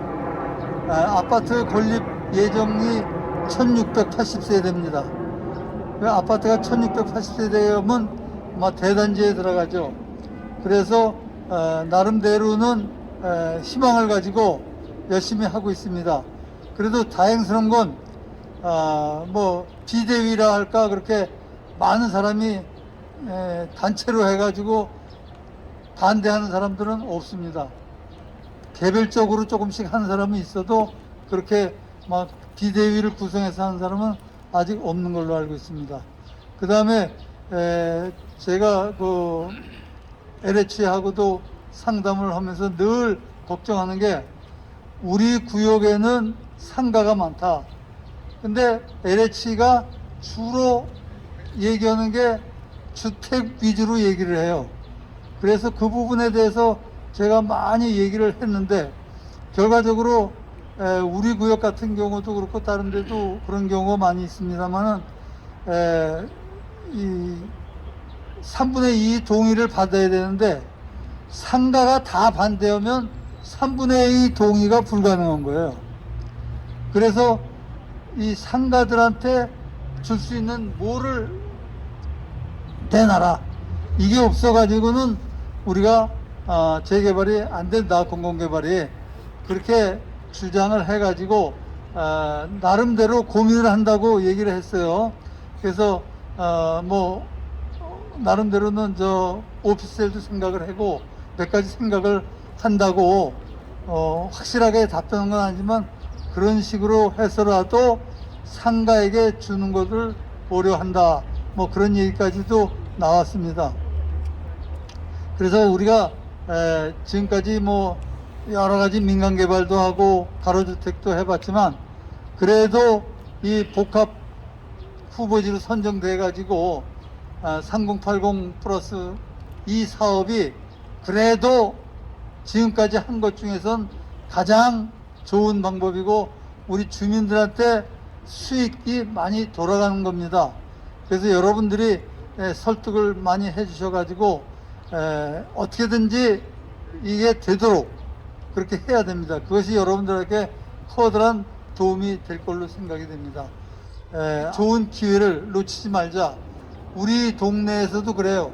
아파트 건립 예정이 1,680세대입니다. 아파트가 1,680세대면 대단지에 들어가죠. 그래서 나름대로는 희망을 가지고 열심히 하고 있습니다. 그래도 다행스러운 건 뭐 비대위라 할까 그렇게 많은 사람이 단체로 해가지고 반대하는 사람들은 없습니다. 개별적으로 조금씩 하는 사람은 있어도 그렇게 막 비대위를 구성해서 하는 사람은 아직 없는 걸로 알고 있습니다. 그 다음에 제가 그 LH하고도 상담을 하면서 늘 걱정하는 게 우리 구역에는 상가가 많다. 근데 LH가 주로 얘기하는 게 주택 위주로 얘기를 해요. 그래서 그 부분에 대해서 제가 많이 얘기를 했는데 결과적으로 우리 구역 같은 경우도 그렇고 다른 데도 그런 경우가 많이 있습니다만은 이 3분의 2 동의를 받아야 되는데 상가가 다 반대하면 3분의 2 동의가 불가능한 거예요. 그래서 이 상가들한테 줄 수 있는 뭐를 내놔라. 이게 없어가지고는 우리가 재개발이 안 된다. 공공개발이. 그렇게 주장을 해가지고 나름대로 고민을 한다고 얘기를 했어요. 그래서 뭐 나름대로는 저 오피스텔도 생각을 하고 몇 가지 생각을 한다고 확실하게 답변한 건 아니지만 그런 식으로 해서라도 상가에게 주는 것을 고려한다. 뭐 그런 얘기까지도 나왔습니다. 그래서 우리가 지금까지 뭐 여러 가지 민간 개발도 하고 가로주택도 해봤지만 그래도 이 복합 후보지로 선정돼 가지고 3080 플러스 이 사업이 그래도 지금까지 한 것 중에선 가장 좋은 방법이고 우리 주민들한테 수익이 많이 돌아가는 겁니다. 그래서 여러분들이 설득을 많이 해주셔 가지고 어떻게든지 이게 되도록 그렇게 해야 됩니다. 그것이 여러분들에게 커다란 도움이 될 걸로 생각이 됩니다. 좋은 기회를 놓치지 말자. 우리 동네에서도 그래요.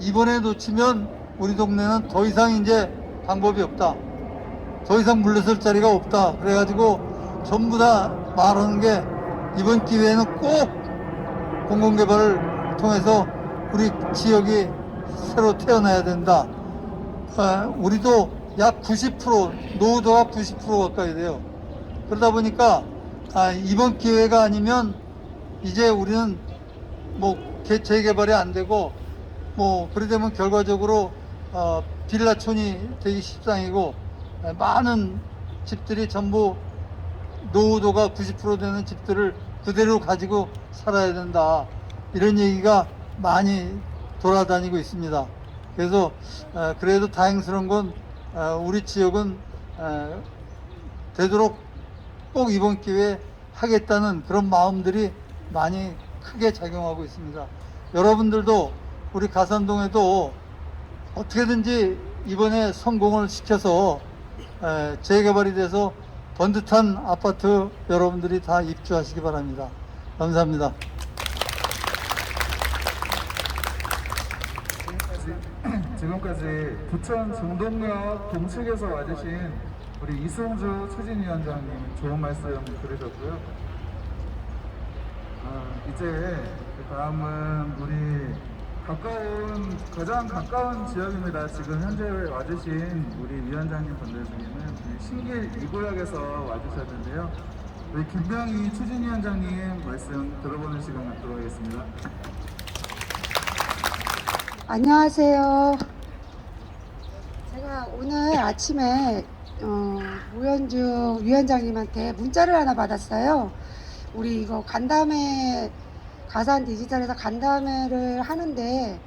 이번에 놓치면 우리 동네는 더 이상 이제 방법이 없다. 더 이상 물러설 자리가 없다. 그래가지고 전부 다 말하는 게 이번 기회에는 꼭 공공개발을 통해서 우리 지역이 새로 태어나야 된다. 우리도 약 90%, 노후도가 90% 가까이 돼요. 그러다 보니까 이번 기회가 아니면 이제 우리는 뭐 재개발이 안 되고 뭐 그러다 보면 결과적으로 빌라촌이 되기 십상이고 많은 집들이 전부 노후도가 90% 되는 집들을 그대로 가지고 살아야 된다. 이런 얘기가 많이 돌아다니고 있습니다. 그래서 그래도 다행스러운 건 우리 지역은 되도록 꼭 이번 기회에 하겠다는 그런 마음들이 많이 크게 작용하고 있습니다. 여러분들도 우리 가산동에도 어떻게든지 이번에 성공을 시켜서 재개발이 돼서 번듯한 아파트 여러분들이 다 입주하시기 바랍니다. 감사합니다. 지금까지 부천 중동역 동측에서 와주신 우리 이승주 추진위원장님 좋은 말씀 들으셨고요. 이제 그 다음은 우리 가장 가까운 지역입니다. 지금 현재 와주신 우리 위원장님 분들 중에는 신길 2구역에서 와주셨는데요. 우리 김병희 추진위원장님 말씀 들어보는 시간 갖도록 하겠습니다. 안녕하세요. 제가 오늘 아침에 우현주 위원장님한테 문자를 하나 받았어요. 우리 이거 간담회, 가산 디지털에서 간담회를 하는데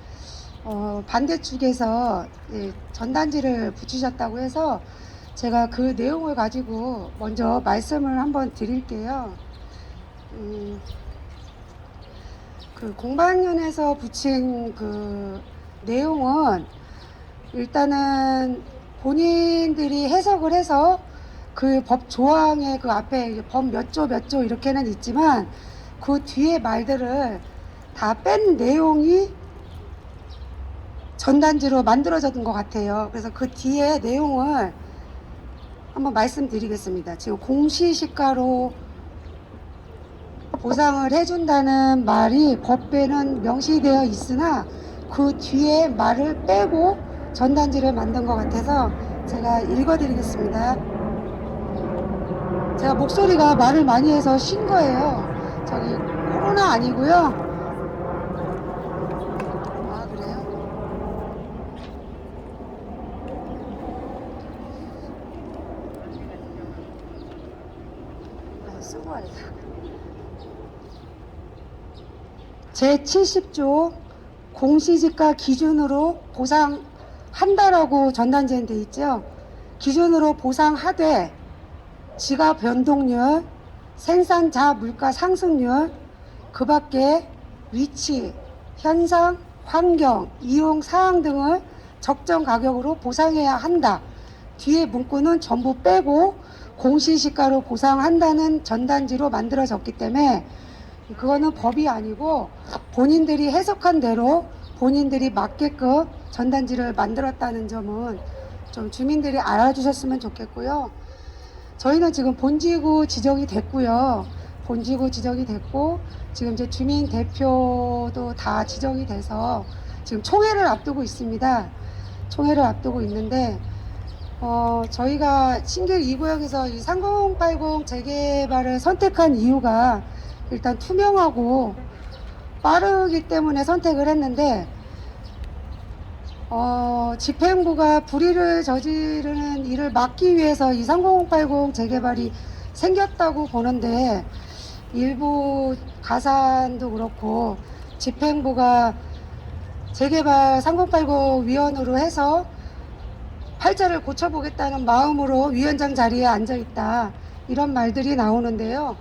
반대쪽에서 전단지를 붙이셨다고 해서 제가 그 내용을 가지고 먼저 말씀을 한번 드릴게요. 그 공방면에서 붙인 그 내용은 일단은 본인들이 해석을 해서 그 법 조항의 그 앞에 법 몇 조 몇 조 이렇게는 있지만 그 뒤에 말들을 다 뺀 내용이 전단지로 만들어졌던 것 같아요. 그래서 그 뒤에 내용을 한번 말씀드리겠습니다. 지금 공시시가로 보상을 해준다는 말이 법에는 명시되어 있으나 그 뒤에 말을 빼고 전단지를 만든 것 같아서 제가 읽어드리겠습니다. 제가 목소리가 말을 많이 해서 쉰 거예요. 저기 코로나 아니고요. 아, 그래요? 수고하다. 제70조 공시지가 기준으로 보상한다라고 전단지에 돼 있죠. 기준으로 보상하되 지가 변동률, 생산자 물가 상승률, 그 밖에 위치, 현상, 환경, 이용 사항 등을 적정 가격으로 보상해야 한다. 뒤에 문구는 전부 빼고 공시시가로 보상한다는 전단지로 만들어졌기 때문에 그거는 법이 아니고 본인들이 해석한 대로 본인들이 맞게끔 전단지를 만들었다는 점은 좀 주민들이 알아주셨으면 좋겠고요. 저희는 지금 본지구 지정이 됐고요. 본지구 지정이 됐고 지금 이제 주민 대표도 다 지정이 돼서 지금 총회를 앞두고 있습니다. 총회를 앞두고 있는데 저희가 신길 2구역에서 이 3080 재개발을 선택한 이유가 일단 투명하고 빠르기 때문에 선택을 했는데 집행부가 불의를 저지르는 일을 막기 위해서 이 3080 재개발이 생겼다고 보는데 일부 가산도 그렇고 집행부가 재개발 3080 위원으로 해서 팔자를 고쳐보겠다는 마음으로 위원장 자리에 앉아있다 이런 말들이 나오는데요.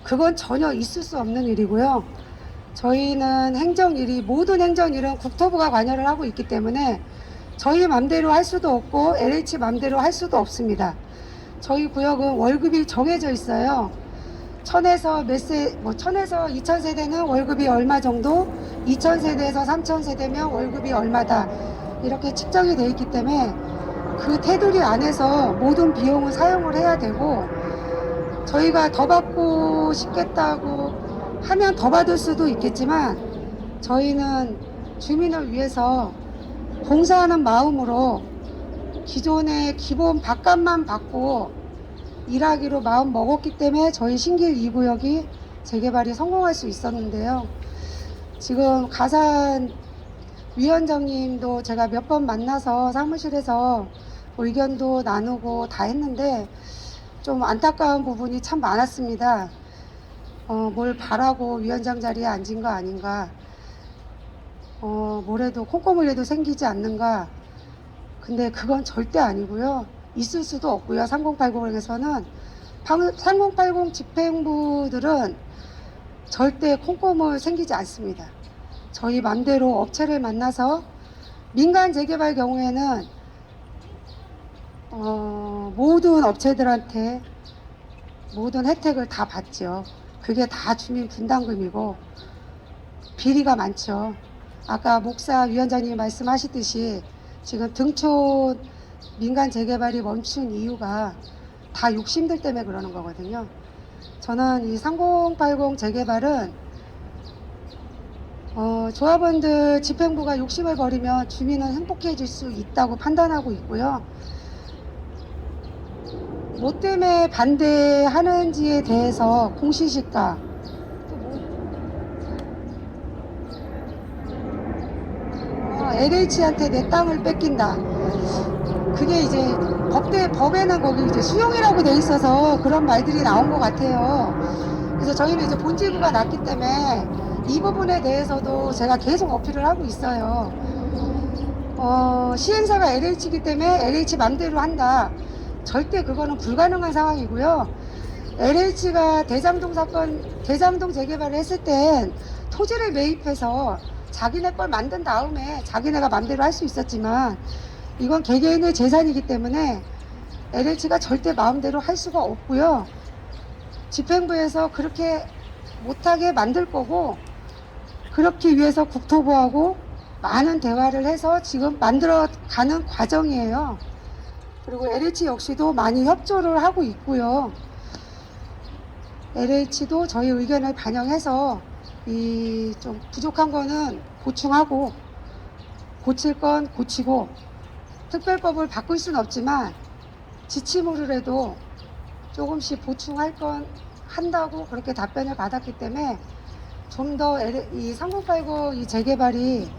그건 전혀 있을 수 없는 일이고요. 저희는 행정일이 모든 행정일은 국토부가 관여를 하고 있기 때문에 저희 맘대로 할 수도 없고 LH 맘대로 할 수도 없습니다. 저희 구역은 월급이 정해져 있어요. 1000에서 2000세대는 월급이 얼마 정도, 2000세대에서 3000세대면 월급이 얼마다 이렇게 측정이 돼 있기 때문에 그 테두리 안에서 모든 비용을 사용을 해야 되고, 저희가 더 받고 싶겠다고 하면 더 받을 수도 있겠지만, 저희는 주민을 위해서 봉사하는 마음으로 기존의 기본 밥값만 받고 일하기로 마음 먹었기 때문에 저희 신길 2구역이 재개발이 성공할 수 있었는데요. 지금 가산 위원장님도 제가 몇 번 만나서 사무실에서 의견도 나누고 다 했는데 좀 안타까운 부분이 참 많았습니다. 뭘 바라고 위원장 자리에 앉은 거 아닌가, 뭐래도 콩고물에도 생기지 않는가. 근데 그건 절대 아니고요. 있을 수도 없고요. 3080에서는 3080 집행부들은 절대 콩고물 생기지 않습니다. 저희 맘대로 업체를 만나서 민간 재개발 경우에는 모든 업체들한테 모든 혜택을 다 받죠. 그게 다 주민 분담금이고 비리가 많죠. 아까 목사 위원장님이 말씀하시듯이 지금 등촌 민간 재개발이 멈춘 이유가 다 욕심들 때문에 그러는 거거든요. 저는 이 3080 재개발은 조합원들 집행부가 욕심을 버리면 주민은 행복해질 수 있다고 판단하고 있고요. 뭐 때문에 반대하는지에 대해서 공시지가, LH한테 내 땅을 뺏긴다. 그게 이제 법에는 거기 이제 수용이라고 돼 있어서 그런 말들이 나온 것 같아요. 그래서 저희는 이제 본지구가 났기 때문에 이 부분에 대해서도 제가 계속 어필을 하고 있어요. 시행사가 LH이기 때문에 LH 맘대로 한다. 절대 그거는 불가능한 상황이고요. LH가 대장동 재개발을 했을 땐 토지를 매입해서 자기네 걸 만든 다음에 자기네가 맘대로 할 수 있었지만, 이건 개개인의 재산이기 때문에 LH가 절대 마음대로 할 수가 없고요. 집행부에서 그렇게 못하게 만들 거고, 그렇기 위해서 국토부하고 많은 대화를 해서 지금 만들어가는 과정이에요. 그리고 LH 역시도 많이 협조를 하고 있고요. LH도 저희 의견을 반영해서 이 좀 부족한 거는 보충하고, 고칠 건 고치고, 특별법을 바꿀 수는 없지만 지침으로라도 조금씩 보충할 건 한다고 그렇게 답변을 받았기 때문에 좀 더 이 3080 이 재개발이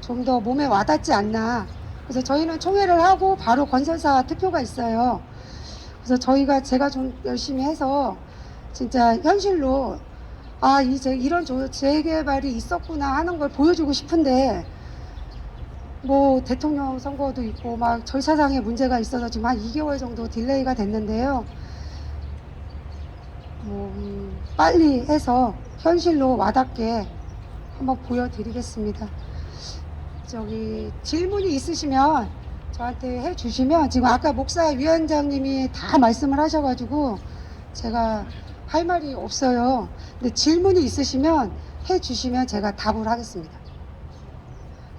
좀 더 몸에 와닿지 않나. 그래서 저희는 총회를 하고 바로 건설사 투표가 있어요. 그래서 제가 좀 열심히 해서 진짜 현실로 이런 재개발이 있었구나 하는 걸 보여주고 싶은데, 뭐 대통령 선거도 있고 막 절차상의 문제가 있어서 지금 한 2개월 정도 딜레이가 됐는데요. 빨리 해서 현실로 와닿게 한번 보여드리겠습니다. 질문이 있으시면 저한테 해주시면, 지금 아까 목사 위원장님이 다 말씀을 하셔가지고 제가 할 말이 없어요. 근데 질문이 있으시면 해주시면 제가 답을 하겠습니다.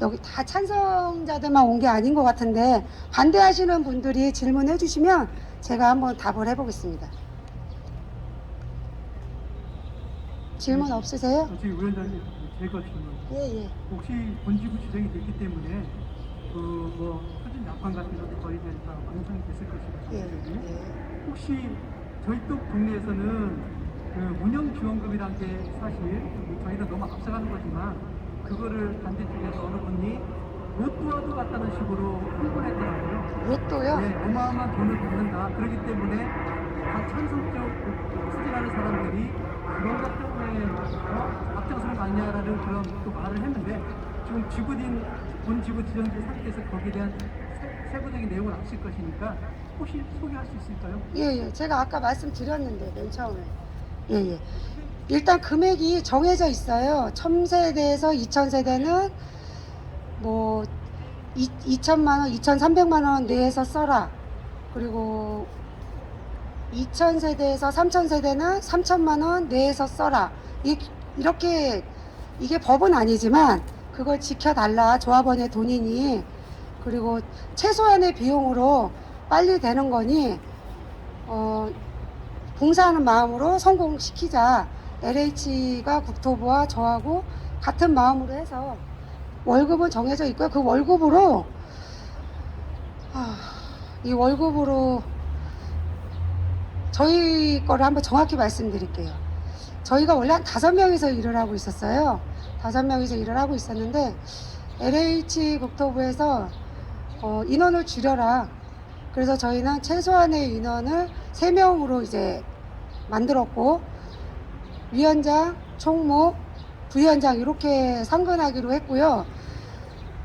여기 다 찬성자들만 온 게 아닌 것 같은데 반대하시는 분들이 질문해 주시면 제가 한번 답을 해보겠습니다. 질문 없으세요? 혹시 위원장님, 제가 질문. 예. 혹시 본지구 지정이 됐기 때문에 뭐 사진 약관 같은 것도 거의 다 완성이 됐을 것이거든요. 예. 혹시 저희 쪽 동네에서는 그 운영 지원금이란 게 사실 저희가 너무 앞서가는 거지만, 그거를 반대쪽에서 어느 분이 로또와도 같다는 식으로 홍보를 했더라고요. 로또요? 네, 어마어마한 돈을 받는다. 그렇기 때문에 각 찬성적 추진하는 사람들이 그런 것 때문에 앞장서는 거 아니냐라는 그런 또 말을 했는데, 지금 본지구 지정지 상태에서 거기에 대한 세부적인 내용을 아실 것이니까 혹시 소개할 수 있을까요? 예. 제가 아까 말씀드렸는데 맨 처음에. 예. 일단 금액이 정해져 있어요. 1000세대에서 2000세대는 뭐 2천만 원, 2,300만 원 내에서 써라. 그리고 2000세대에서 3000세대는 3천만 원 내에서 써라. 이렇게, 이게 법은 아니지만 그걸 지켜달라. 조합원의 돈이니 그리고 최소한의 비용으로 빨리 되는 거니 봉사하는 마음으로 성공시키자. LH가 국토부와 저하고 같은 마음으로 해서 월급은 정해져 있고요. 그 월급으로 이 월급으로 저희 거를 한번 정확히 말씀드릴게요. 저희가 원래 한 5명이서 일을 하고 있었어요. 5명이서 일을 하고 있었는데 LH 국토부에서 인원을 줄여라. 그래서 저희는 최소한의 인원을 3명으로 이제 만들었고 위원장, 총무, 부위원장 이렇게 상근하기로 했고요.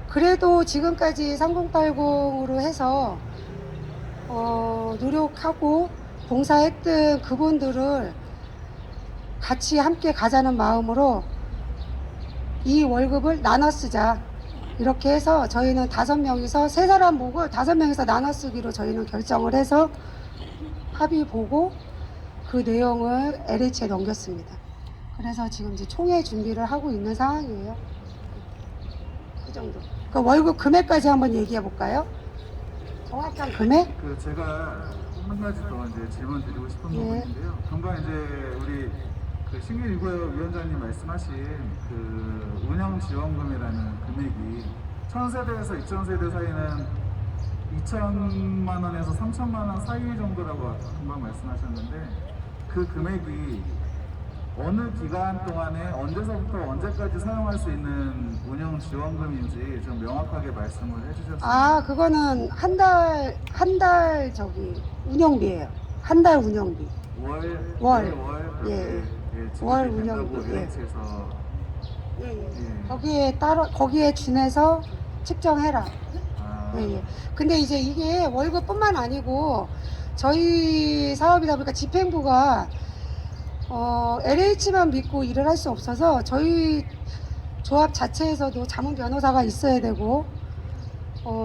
그래도 지금까지 3080으로 해서 노력하고 봉사했던 그분들을 같이 함께 가자는 마음으로 이 월급을 나눠 쓰자. 이렇게 해서 저희는 5명이서 3사람 보고 5명이서 나눠 쓰기로 저희는 결정을 해서 합의 보고 그 내용을 LH에 넘겼습니다. 그래서 지금 이제 총회 준비를 하고 있는 상황이에요. 그 정도. 그 월급 금액까지 한번 얘기해 볼까요? 정확한 금액? 그 제가 한 가지 더 이제 질문 드리고 싶은 부분인데요. 금방 이제 우리 그 신길 2구역 위원장님 말씀하신 그 운영 지원금이라는 금액이 1000세대에서 2000세대 사이는 2천만 원에서 3천만 원 사이 정도라고 금방 말씀하셨는데 그 금액이 어느 기간 동안에 언제서부터 언제까지 사용할 수 있는 운영 지원금인지 좀 명확하게 말씀을 해주셨습니다. 그거는 한 달 저기 운영비예요. 한 달 운영비. 월. 예. 월 운영비. 예. 예. 거기에 따로 거기에 준해서 측정해라. 예. 근데 이제 이게 월급뿐만 아니고 저희 사업이다 보니까 집행부가 LH만 믿고 일을 할 수 없어서 저희 조합 자체에서도 자문 변호사가 있어야 되고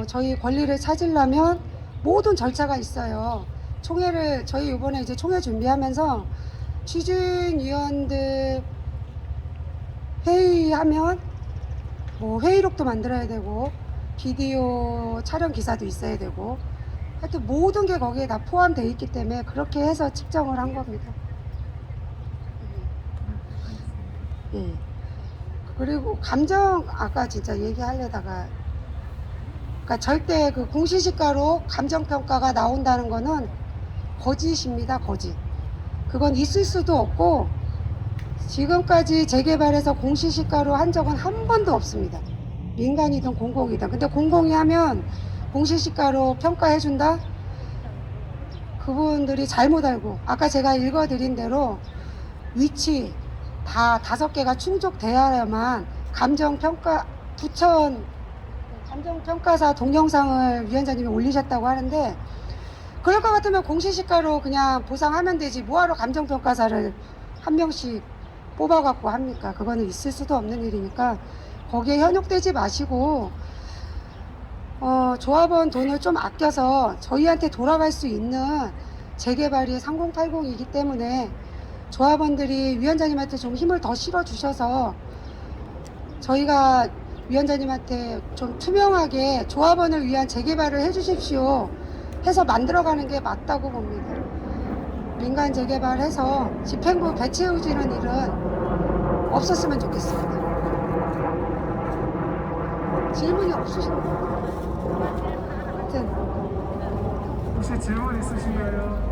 저희 권리를 찾으려면 모든 절차가 있어요. 총회를 저희 이번에 이제 총회 준비하면서 취준위원들 회의하면 뭐 회의록도 만들어야 되고 비디오 촬영 기사도 있어야 되고 하여튼 모든 게 거기에 다 포함되어 있기 때문에 그렇게 해서 측정을 한 겁니다. 예. 그리고 감정 아까 진짜 얘기하려다가 그러니까 절대 그 공시시가로 감정평가가 나온다는 거는 거짓입니다. 거짓. 그건 있을 수도 없고 지금까지 재개발에서 공시시가로 한 적은 한 번도 없습니다. 민간이든 공공이든. 근데 공공이 하면 공시시가로 평가해준다? 그분들이 잘못 알고 아까 제가 읽어드린 대로 위치 다 5개가 충족돼야만 감정평가 부천 감정평가사 동영상을 위원장님이 올리셨다고 하는데 그럴 것 같으면 공시시가로 그냥 보상하면 되지 뭐하러 감정평가사를 한 명씩 뽑아갖고 합니까? 그거는 있을 수도 없는 일이니까 거기에 현혹되지 마시고 조합원 돈을 좀 아껴서 저희한테 돌아갈 수 있는 재개발이 3080이기 때문에 조합원들이 위원장님한테 좀 힘을 더 실어주셔서 저희가 위원장님한테 좀 투명하게 조합원을 위한 재개발을 해주십시오 해서 만들어가는 게 맞다고 봅니다. 민간 재개발해서 집행부 배 채우지는 일은 없었으면 좋겠습니다. 질문이 없으신가요? 하여튼 혹시 질문 있으신가요?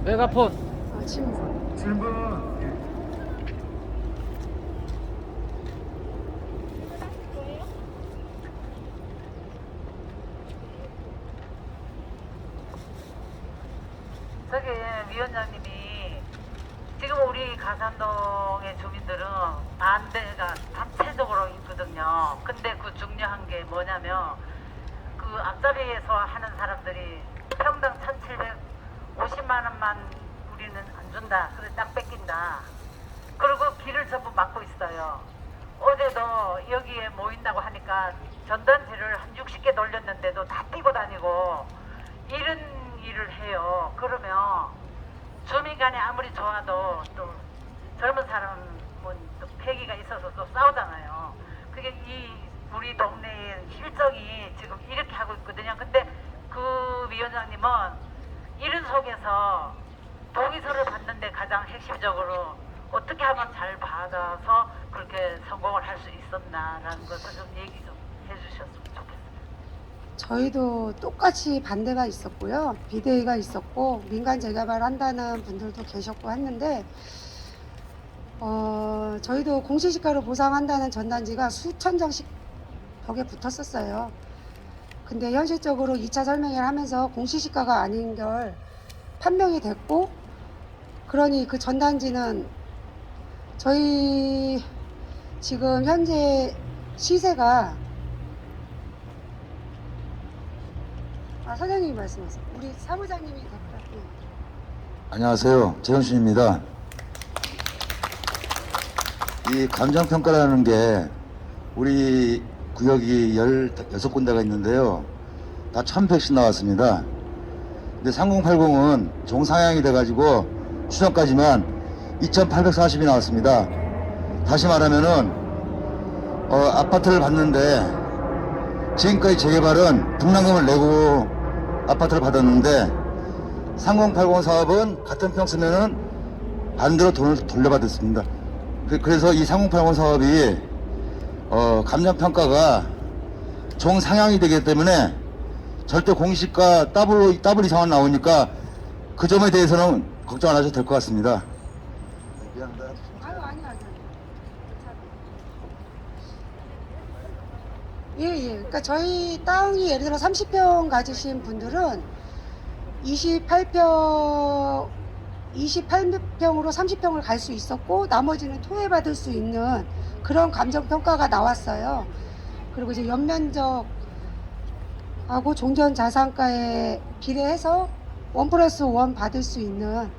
메가폰. 질문. 예. 저기 위원장님이 지금 우리 가산동의 주민들은 반대가 자체적으로 있거든요. 근데 그 중요한 게 뭐냐면 그 앞자리에서 하는 사람들이 평당 1,750만 원만 우리는 안 준다. 그래 딱 뺏긴다. 그리고 길을 전부 막고 있어요. 어제도 여기에 모인다고 하니까 전단지를 한 60개 돌렸는데도 다 띄고 다니고 이런 일을 해요. 그러면 주민 간에 아무리 좋아도 또 젊은 사람은 또 패기가 있어서 또 싸우잖아요. 그게 이 우리 동네에 일정이 지금 이렇게 하고 있거든요. 근데 그 위원장님은 이런 속에서 동의서를 받는데 가장 핵심적으로 어떻게 하면 잘 받아서 그렇게 성공을 할 수 있었나라는 것을 좀 얘기 좀 해주셨으면 좋겠습니다. 저희도 똑같이 반대가 있었고요. 비대위가 있었고 민간 재개발한다는 분들도 계셨고 했는데 저희도 공시지가로 보상한다는 전단지가 수천 장씩 벽에 붙었었어요. 근데 현실적으로 2차 설명회를 하면서 공시지가가 아닌 걸 판명이 됐고, 그러니 그 전단지는 저희 지금 현재 시세가 사장님이 말씀하세요. 우리 사무장님이 답변. 안녕하세요. 재현순입니다. 이 감정평가라는 게 우리 구역이 16군데가 있는데요. 다 1100씩 나왔습니다. 근데 3080은 종상향이 돼가지고 추정까지만 2840이 나왔습니다. 다시 말하면은 아파트를 받는데 지금까지 재개발은 분담금을 내고 아파트를 받았는데 3080 사업은 같은 평 쓰면은 반대로 돈을 돌려받았습니다. 그래서 이 3080 사업이 감정평가가 종상향이 되기 때문에 절대 공시가 더블 이상은 나오니까 그 점에 대해서는 걱정 안 하셔도 될 것 같습니다. 미안합니다. 아니. 예. 그러니까 저희 땅이 예를 들어 30평 가지신 분들은 28평으로 30평을 갈 수 있었고, 나머지는 토해받을 수 있는 그런 감정평가가 나왔어요. 그리고 이제 연면적하고 종전자산가에 비례해서 1+1 받을 수 있는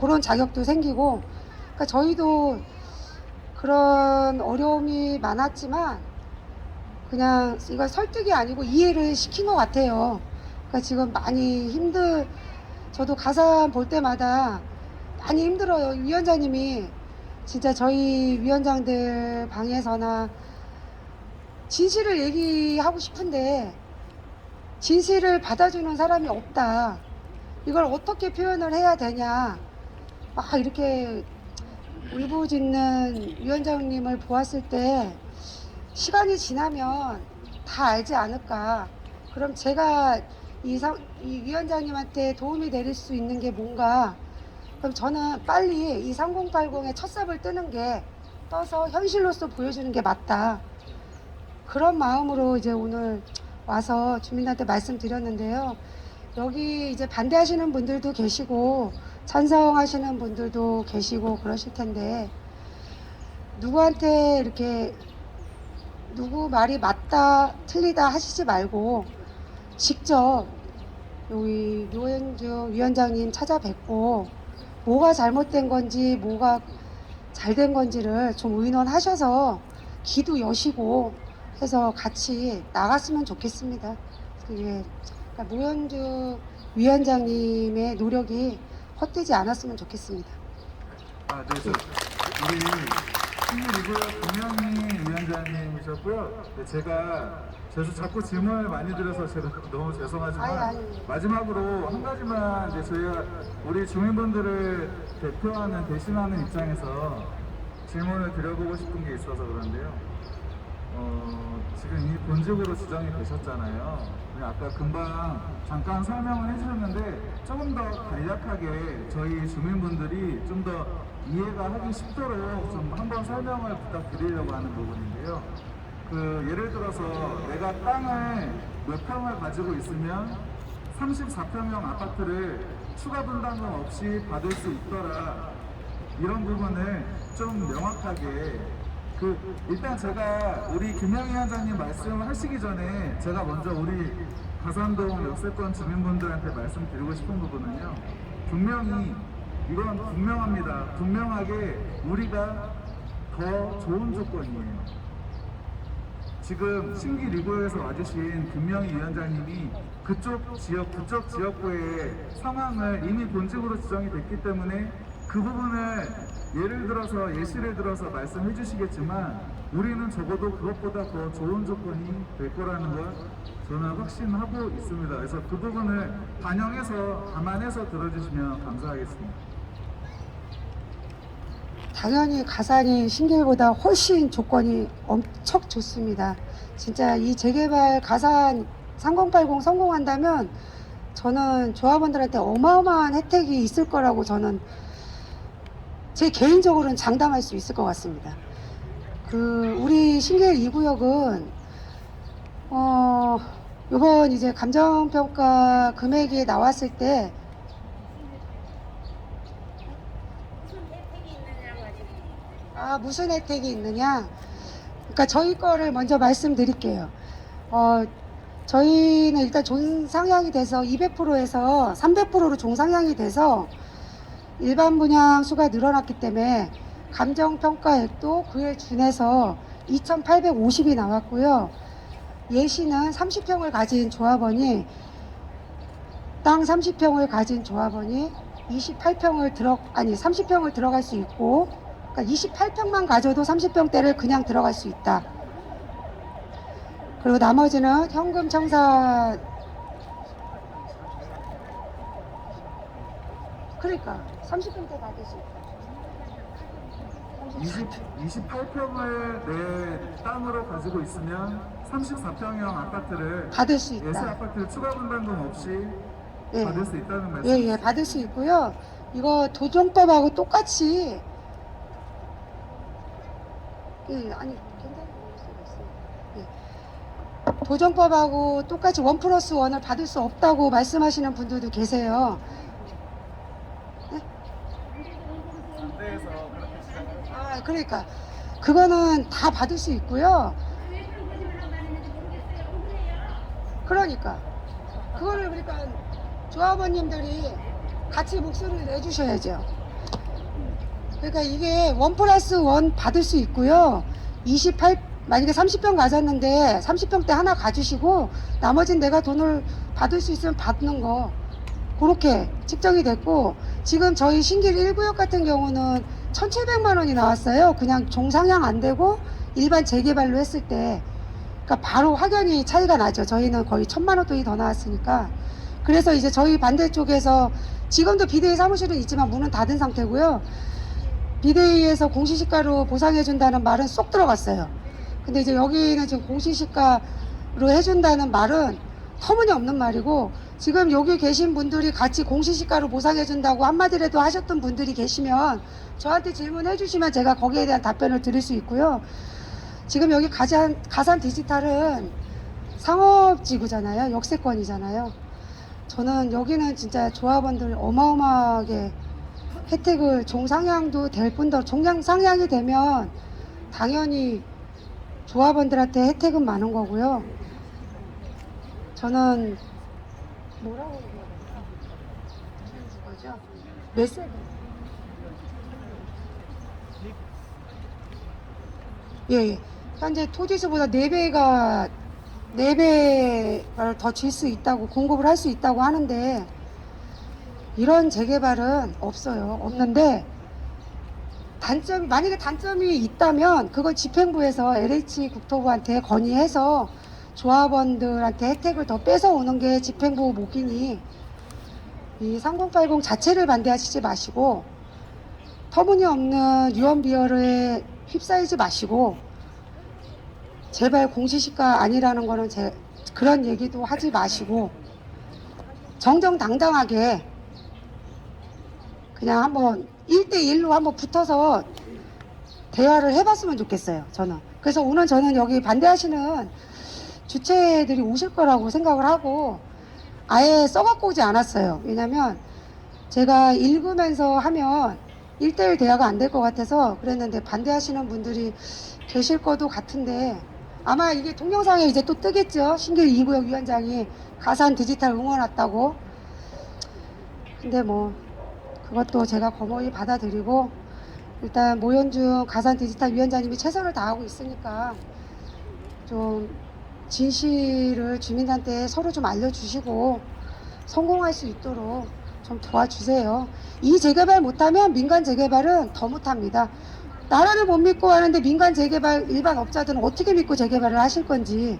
그런 자격도 생기고, 그러니까 저희도 그런 어려움이 많았지만 그냥 이거 설득이 아니고 이해를 시킨 것 같아요. 그러니까 지금 많이 저도 가산 볼 때마다 많이 힘들어요. 위원장님이 진짜 저희 위원장들 방에서나 진실을 얘기하고 싶은데 진실을 받아주는 사람이 없다. 이걸 어떻게 표현을 해야 되냐. 막 이렇게 울부짖는 위원장님을 보았을 때 시간이 지나면 다 알지 않을까. 그럼 제가 이 위원장님한테 도움이 될 수 있는 게 뭔가. 그럼 저는 빨리 이 3080의 첫 삽을 떠서 현실로서 보여주는 게 맞다. 그런 마음으로 이제 오늘 와서 주민한테 말씀드렸는데요. 여기 이제 반대하시는 분들도 계시고 찬성하시는 분들도 계시고 그러실 텐데, 누구한테 이렇게 누구 말이 맞다 틀리다 하시지 말고 직접 여기 노현중 위원장님 찾아뵙고 뭐가 잘못된 건지 뭐가 잘된 건지를 좀 의논하셔서 귀도 여시고 해서 같이 나갔으면 좋겠습니다. 그러니까 노현중 위원장님의 노력이 헛되지 않았으면 좋겠습니다. 네, 우리 신일이고요. 김영희 위원장님이셨고요. 네, 제가 자꾸 질문을 많이 드려서 제가 너무 죄송하지만 아니. 마지막으로 한 가지만 이제 저희가 우리 주민분들을 대신하는 입장에서 질문을 드려보고 싶은 게 있어서 그런데요. 지금 이미 본직으로 지정이 되셨잖아요. 아까 금방 잠깐 설명을 해주셨는데 조금 더 간략하게 저희 주민분들이 좀 더 이해가 하기 쉽도록 좀 한번 설명을 부탁드리려고 하는 부분인데요. 예를 들어서 내가 땅을 몇 평을 가지고 있으면 34평형 아파트를 추가 분담금 없이 받을 수 있더라. 이런 부분을 좀 명확하게 일단 제가 우리 김영희 위원장님 말씀을 하시기 전에 제가 먼저 우리 가산동 역세권 주민분들한테 말씀드리고 싶은 부분은요. 이건 분명합니다. 분명하게 우리가 더 좋은 조건이에요. 지금 신기 리그에서 와주신 김명희 위원장님이 그쪽 지역구의 상황을 이미 본직으로 지정이 됐기 때문에 그 부분을 예시를 들어서 말씀해 주시겠지만 우리는 적어도 그것보다 더 좋은 조건이 될 거라는 걸 저는 확신하고 있습니다. 그래서 그 부분을 반영해서 감안해서 들어주시면 감사하겠습니다. 당연히 가산이 신길보다 훨씬 조건이 엄청 좋습니다. 진짜 이 재개발 가산 3080 성공한다면 저는 조합원들한테 어마어마한 혜택이 있을 거라고 저는 제 개인적으로는 장담할 수 있을 것 같습니다. 우리 신길 2구역은 요번 이제 감정평가 금액이 나왔을 때 무슨 혜택이 있느냐? 그러니까 저희 거를 먼저 말씀드릴게요. 저희는 일단 종상향이 돼서 200%에서 300%로 종상향이 돼서 일반 분양 수가 늘어났기 때문에 감정평가액도 그에 준해서 2,850이 나왔고요. 예시는 30평을 가진 조합원이 땅 30평을 가진 조합원이 30평을 들어갈 수 있고, 그러니까 28평만 가져도 30평대를 그냥 들어갈 수 있다. 그리고 나머지는 현금 청산. 그러니까 30평대 받을 수 있다. 28평을 내 땅으로 가지고 있으면 34평형 아파트를 받을 수 예수 있다. 아파트 추가 분담금 없이 예. 받을 수 있다는 말씀. 예, 받을 수 있고요. 이거 도정법하고 똑같이 괜찮은 수가 있어요. 도정법하고 똑같이 1+1을 받을 수 없다고 말씀하시는 분들도 계세요. 그러니까 그거는 다 받을 수 있고요. 그러니까 조합원님들이 같이 목소리를 내주셔야죠. 그러니까 이게 1+1 받을 수 있고요. 만약에 30평 가졌는데 30평대 하나 가주시고 나머지는 내가 돈을 받을 수 있으면 받는 거, 그렇게 측정이 됐고, 지금 저희 신길 1구역 같은 경우는 1,700만 원이 나왔어요. 그냥 종상향 안 되고 일반 재개발로 했을 때. 그러니까 바로 확연히 차이가 나죠. 저희는 거의 1,000만 원 돈이 더 나왔으니까. 그래서 이제 저희 반대쪽에서 지금도 비대위 사무실은 있지만 문은 닫은 상태고요. 비대위에서 공시시가로 보상해준다는 말은 쏙 들어갔어요. 근데 이제 여기는 지금 공시시가로 해준다는 말은 터무니없는 말이고, 지금 여기 계신 분들이 같이 공시시가로 보상해준다고 한마디라도 하셨던 분들이 계시면 저한테 질문해 주시면 제가 거기에 대한 답변을 드릴 수 있고요. 지금 여기 가산 디지털은 상업지구잖아요. 역세권이잖아요. 저는 여기는 진짜 조합원들 어마어마하게 혜택을, 종상향도 될 뿐더러 종상향이 되면 당연히 조합원들한테 혜택은 많은 거고요. 저는 뭐라고 얘기해야 되나? 거죠? 메시지. 예. 현재 토지수보다 4배가 더 줄 수 있다고, 공급을 할 수 있다고 하는데 이런 재개발은 없어요. 없는데 만약에 단점이 있다면 그걸 집행부에서 LH 국토부한테 건의해서 조합원들한테 혜택을 더 뺏어오는 게 집행부 몫이니 이 3080 자체를 반대하시지 마시고 터무니없는 유언비어를 휩싸이지 마시고, 제발 공시시가 아니라는 거는 그런 얘기도 하지 마시고 정정당당하게 그냥 한번 1대1로 한번 붙어서 대화를 해봤으면 좋겠어요. 저는. 그래서 오늘 저는 여기 반대하시는 주체들이 오실 거라고 생각을 하고 아예 써갖고 오지 않았어요. 왜냐면 제가 읽으면서 하면 1대1 대화가 안 될 것 같아서 그랬는데, 반대하시는 분들이 계실 것도 같은데 아마 이게 동영상에 이제 또 뜨겠죠. 신길 2구역 위원장이 가산 디지털 응원 왔다고. 근데 뭐 그것도 제가 거머이 받아들이고, 일단 모현중 가산 디지털 위원장님이 최선을 다하고 있으니까 좀 진실을 주민한테 서로 좀 알려주시고 성공할 수 있도록 좀 도와주세요. 이 재개발 못하면 민간 재개발은 더 못합니다. 나라를 못 믿고 하는데 민간 재개발 일반 업자들은 어떻게 믿고 재개발을 하실 건지,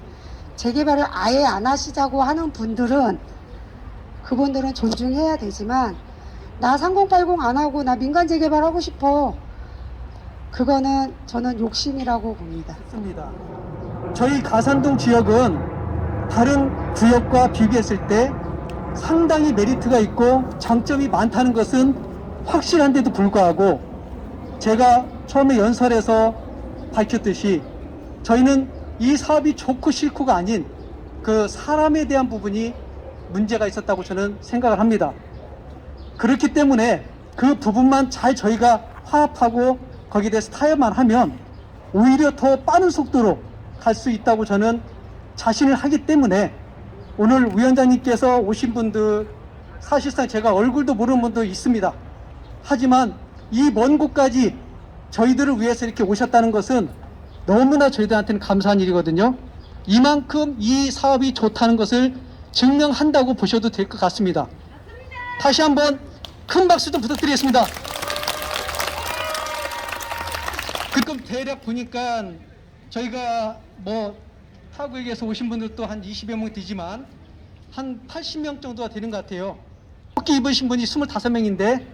재개발을 아예 안 하시자고 하는 분들은 그분들은 존중해야 되지만, 나 3080 안 하고 나 민간 재개발 하고 싶어, 그거는 저는 욕심이라고 봅니다. 있습니다. 저희 가산동 지역은 다른 구역과 비교했을 때 상당히 메리트가 있고 장점이 많다는 것은 확실한데도 불구하고, 제가 처음에 연설에서 밝혔듯이 저희는 이 사업이 좋고 싫고가 아닌 그 사람에 대한 부분이 문제가 있었다고 저는 생각을 합니다. 그렇기 때문에 그 부분만 잘 저희가 화합하고 거기에 대해서 타협만 하면 오히려 더 빠른 속도로 갈 수 있다고 저는 자신을 하기 때문에, 오늘 위원장님께서 오신 분들 사실상 제가 얼굴도 모르는 분도 있습니다. 하지만 이 먼 곳까지 저희들을 위해서 이렇게 오셨다는 것은 너무나 저희들한테는 감사한 일이거든요. 이만큼 이 사업이 좋다는 것을 증명한다고 보셔도 될 것 같습니다. 다시 한번 큰 박수 좀 부탁드리겠습니다. 그럼 대략 보니까 저희가 뭐 타국에서 오신 분들도 한 20여 명 되지만 한 80명 정도가 되는 것 같아요. 호기 입으신 분이 25명인데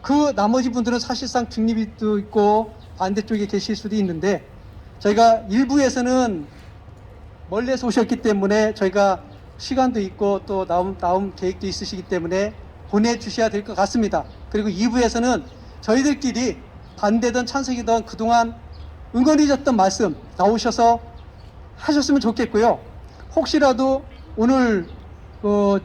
그 나머지 분들은 사실상 중립도 있고 반대쪽에 계실 수도 있는데, 저희가 일부에서는 멀리서 오셨기 때문에 저희가 시간도 있고 또 나온 계획도 있으시기 때문에 보내주셔야 될 것 같습니다. 그리고 2부에서는 저희들끼리 반대든 찬성이든 그동안 응원해줬던 말씀 나오셔서 하셨으면 좋겠고요. 혹시라도 오늘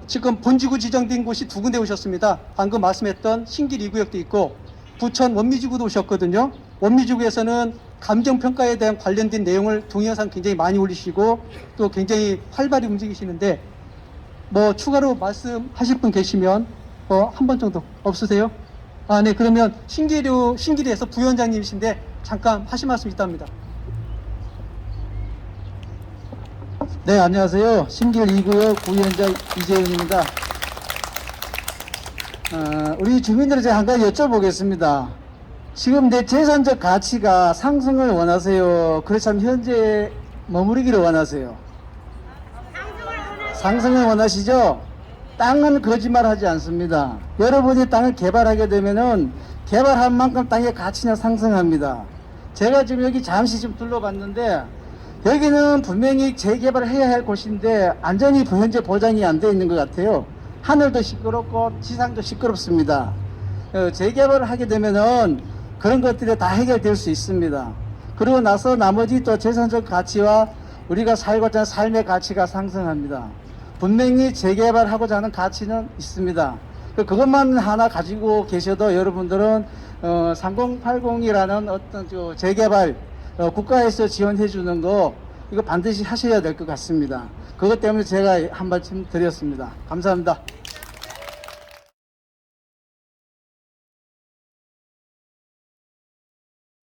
지금 본지구 지정된 곳이 두 군데 오셨습니다. 방금 말씀했던 신길 2구역도 있고 부천 원미지구도 오셨거든요. 원미지구에서는 감정평가에 대한 관련된 내용을 동영상 굉장히 많이 올리시고 또 굉장히 활발히 움직이시는데, 뭐 추가로 말씀하실 분 계시면 한 번 정도 없으세요? 네, 그러면 신길에서 부위원장님이신데 잠깐 하실 말씀 있답니다. 네, 안녕하세요. 신길 2구역 부위원장 이재윤입니다. 우리 주민들을 제가 한 가지 여쭤보겠습니다. 지금 내 재산적 가치가 상승을 원하세요? 그렇다면 현재 머무르기를 원하세요? 상승을 원하시죠? 땅은 거짓말하지 않습니다. 여러분이 땅을 개발하게 되면은 개발한 만큼 땅의 가치는 상승합니다. 제가 지금 여기 잠시 좀 둘러봤는데 여기는 분명히 재개발을 해야 할 곳인데 안전이 현재 보장이 안 돼 있는 것 같아요. 하늘도 시끄럽고 지상도 시끄럽습니다. 재개발을 하게 되면은 그런 것들이 다 해결될 수 있습니다. 그러고 나서 나머지 또 재산적 가치와 우리가 살고자 하는 삶의 가치가 상승합니다. 분명히 재개발하고자 하는 가치는 있습니다. 그것만 하나 가지고 계셔도 여러분들은 3080이라는 어떤 재개발 국가에서 지원해 주는 거 이거 반드시 하셔야 될 것 같습니다. 그것 때문에 제가 한 말씀 드렸습니다. 감사합니다.